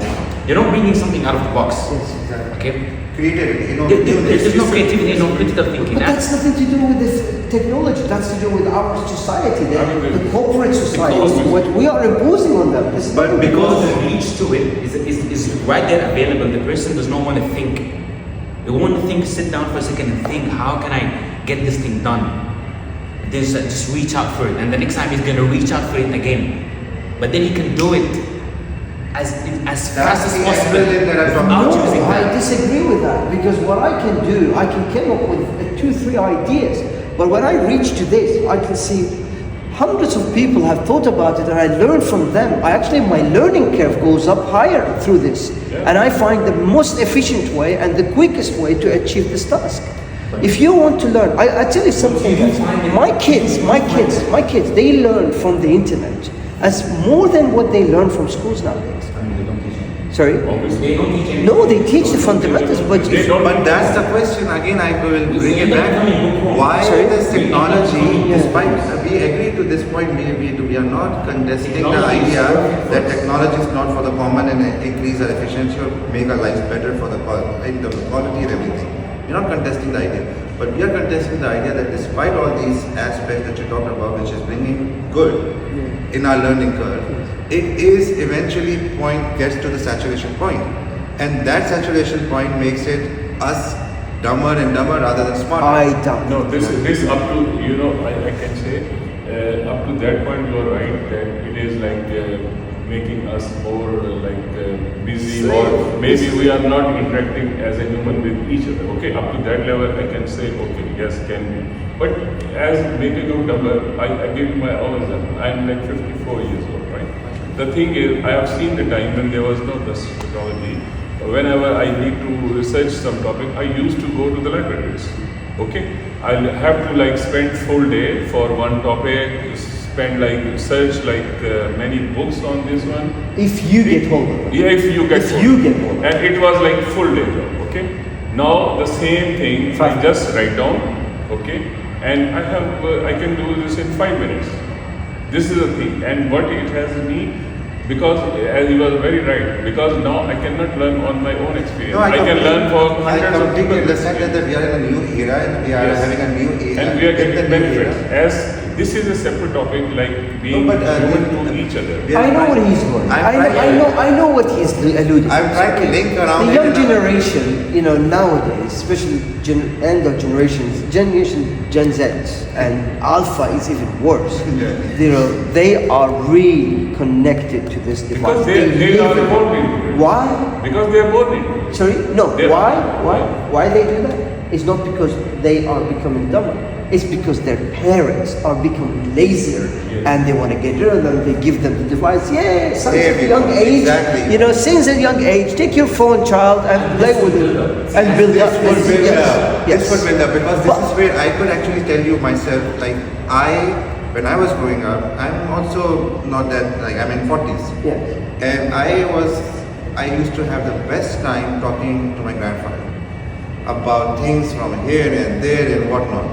They're not bringing something out of the box. Yes, exactly. Okay. creativity, There's no creativity, no critical thinking. But that's nothing to do with this technology. That's to do with our society, the corporate society, what we are imposing on them. But because the reach to it is right there available, the person does not want to think. They want to think, sit down for a second and think, how can I get this thing done? There's just reach out for it, and the next time he's going to reach out for it again. But then he can do it as fast as possible. No, I disagree with that, because what I can do, I can come up with 2-3 ideas. But when I reach to this, I can see hundreds of people have thought about it, and I learn from them. My learning curve goes up higher through this, and I find the most efficient way and the quickest way to achieve this task. If you want to learn, I tell you something, guys. My kids, they learn from the internet as more than what they learn from schools nowadays. Sorry? No, they teach the fundamentals, but that's the question. Again, I will bring it back. Why this technology, despite we agree to this point, we are not contesting the idea that technology is not for the common and increase our efficiency or make our lives better for the quality and everything. We're not contesting the idea, but we are contesting the idea that despite all these aspects that you talked about, which is bringing good in our learning curve, it is eventually gets to the saturation point, and that saturation point makes it us dumber and dumber rather than smarter. No, this up to I can say up to that point you are right that it is like making us more busy, or maybe we are not interacting as a human with each other. Okay, up to that level I can say okay, yes, can be. But as making you dumber, I give my own example. I am like 54 years old, right? The thing is, I have seen the time when there was no this technology. Whenever I need to research some topic, I used to go to the libraries. Okay, I'll have to spend full day for one topic, spend research many books on this one. If you get hold of it. Yeah, if you get hold of it. And it was full day job. Okay, now the same thing I just write down. Okay, and I can do this in 5 minutes. This is the thing, and what it has me, because as you were very right, because now I cannot learn on my own experience. I can learn for hundreds of people. I completely understand that we are in a new era, and we are having a new age. And we are getting benefits. As this is a separate topic, being human to each other. I know what he's going. I know what he's alluding to. I'm trying to link around the young generation, nowadays, especially end of generations, Gen Z and Alpha is even worse. They are really connected to this device. Because they are born into it. Why? Because they are born into it. Sorry? No. Why they do that? It's not because they are becoming dumber. It's because their parents are becoming lazier and they want to get rid of them. They give them the device. Yeah, since a young age. Exactly. Since a young age, take your phone, child, and play with it and build up. This would build up, because this is where I could actually tell you myself. When I was growing up, I'm also not that I'm in 40s. Yeah. And I used to have the best time talking to my grandfather about things from here and there and whatnot.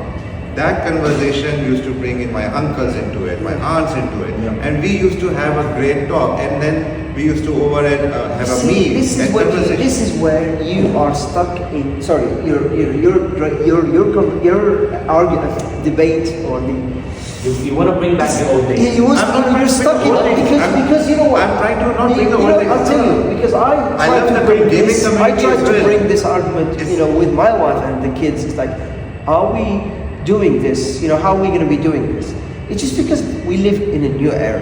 That conversation used to bring in my uncles into it, my aunts into it, and we used to have a great talk. And then we used to have a meal. This is where you are stuck in. Sorry, your argument, debate, or the. You want to bring back the old days. You're stuck in because you know what? I'm trying to not bring the old days. I'll tell you, because I tried to bring this argument, with my wife and the kids. It's like, are we doing this? How are we going to be doing this? It's just because we live in a new era.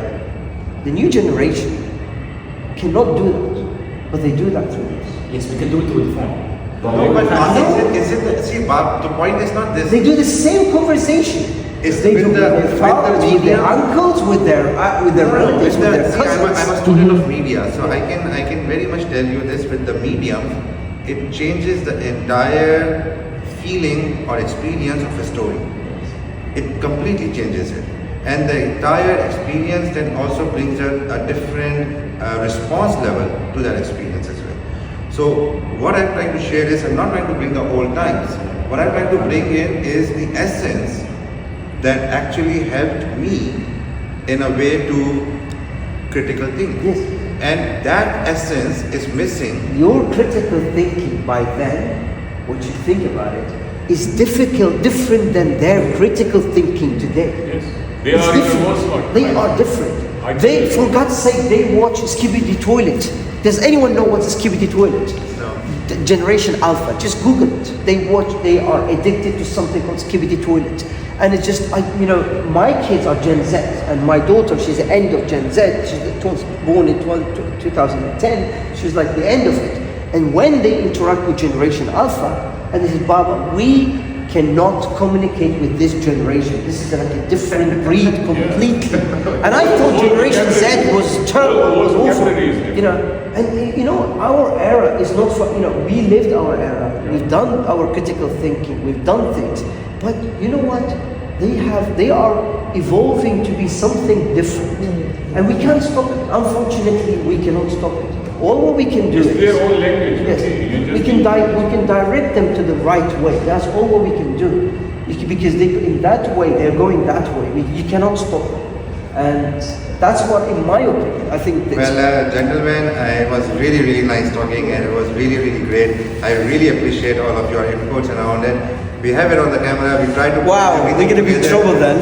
The new generation cannot do that, but they do that through this. Yes, we can do it through the phone. The point is not this. They do the same conversation. They do with their fathers, with their uncles, with their relatives, with their cousins. I'm a student of media, so I can very much tell you this. With the medium, it changes the entire feeling or experience of a story. It completely changes it, and the entire experience then also brings a different response level to that experience as well. So what I'm trying to share is, I'm not trying to bring the old times. What I'm trying to bring in is the essence that actually helped me in a way to critical thinking. Yes. And that essence is missing. Your critical thinking by then, what you think about it, is different than their critical thinking today. Yes. They are even more smart. They are different. They, for God's sake, they watch Skibidi Toilet. Does anyone know what's a Skibidi Toilet? No. The Generation Alpha. Just Google it. They are addicted to something called Skibidi Toilet. And it's just, my kids are Gen Z, and my daughter, she's the end of Gen Z. She's born in 2010. She's like the end of it. And when they interact with Generation Alpha, and they say, Baba, we cannot communicate with this generation. This is like a different breed completely. And I thought Generation Z was terrible, was awful. Our era is not for, we lived our era. We've done our critical thinking. We've done things. But you know what? They are evolving to be something different. And we can't stop it. Unfortunately, we cannot stop it. All what we can do is their own language. Yes, we can direct them to the right way. That's all what we can do. Because in that way, they're going that way. You cannot stop them. And that's what, in my opinion, I think. Well, gentlemen, it was really, really nice talking, and it was really, really great. I really appreciate all of your inputs around it. We have it on the camera. We try to. Wow, we're gonna be in trouble then.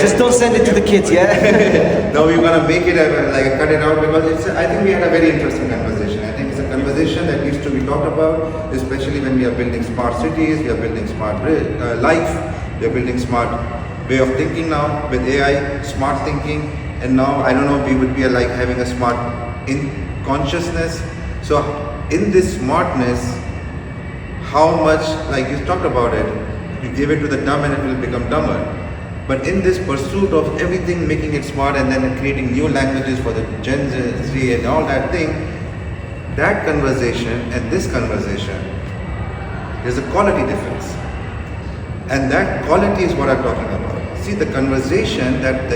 Just don't send it to the kids, yeah. No, we're gonna make it cut it out, because I think we had a very interesting conversation. I think it's a conversation that needs to be talked about, especially when we are building smart cities, we are building smart life, we are building smart way of thinking now with AI, smart thinking, and now I don't know, we would be like having a smart in consciousness. So in this smartness, how much, like you talked about it, you give it to the dumb and it will become dumber. But in this pursuit of everything, making it smart, and then creating new languages for the Gen Z and all that thing, that conversation and this conversation, there's a quality difference. And that quality is what I'm talking about. See, the conversation that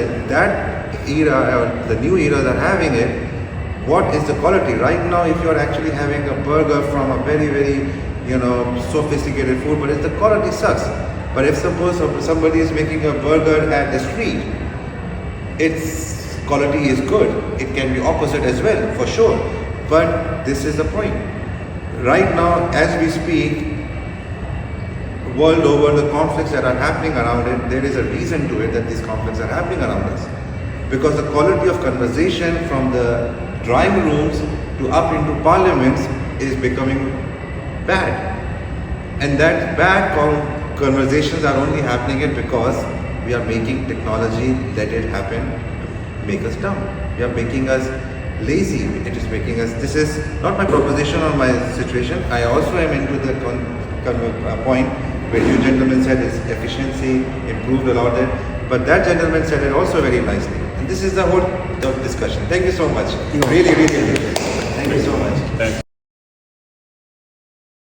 era, or the new era are having it, what is the quality? Right now, if you're actually having a burger from a very, very sophisticated food, but if the quality sucks. But if suppose somebody is making a burger at the street, its quality is good. It can be opposite as well, for sure. But this is the point. Right now, as we speak, world over, the conflicts that are happening around it, there is a reason to it that these conflicts are happening around us. Because the quality of conversation from the drawing rooms to up into parliaments is becoming bad. And that bad conversations are only happening because we are making technology, let it happen, make us dumb. We are making us lazy. It is making us, this is not my proposition or my situation. I also am into the point where you gentlemen said is efficiency improved a lot there. But that gentleman said it also very nicely. And this is the whole discussion. Thank you so much. Really, really, really. Thank you so much.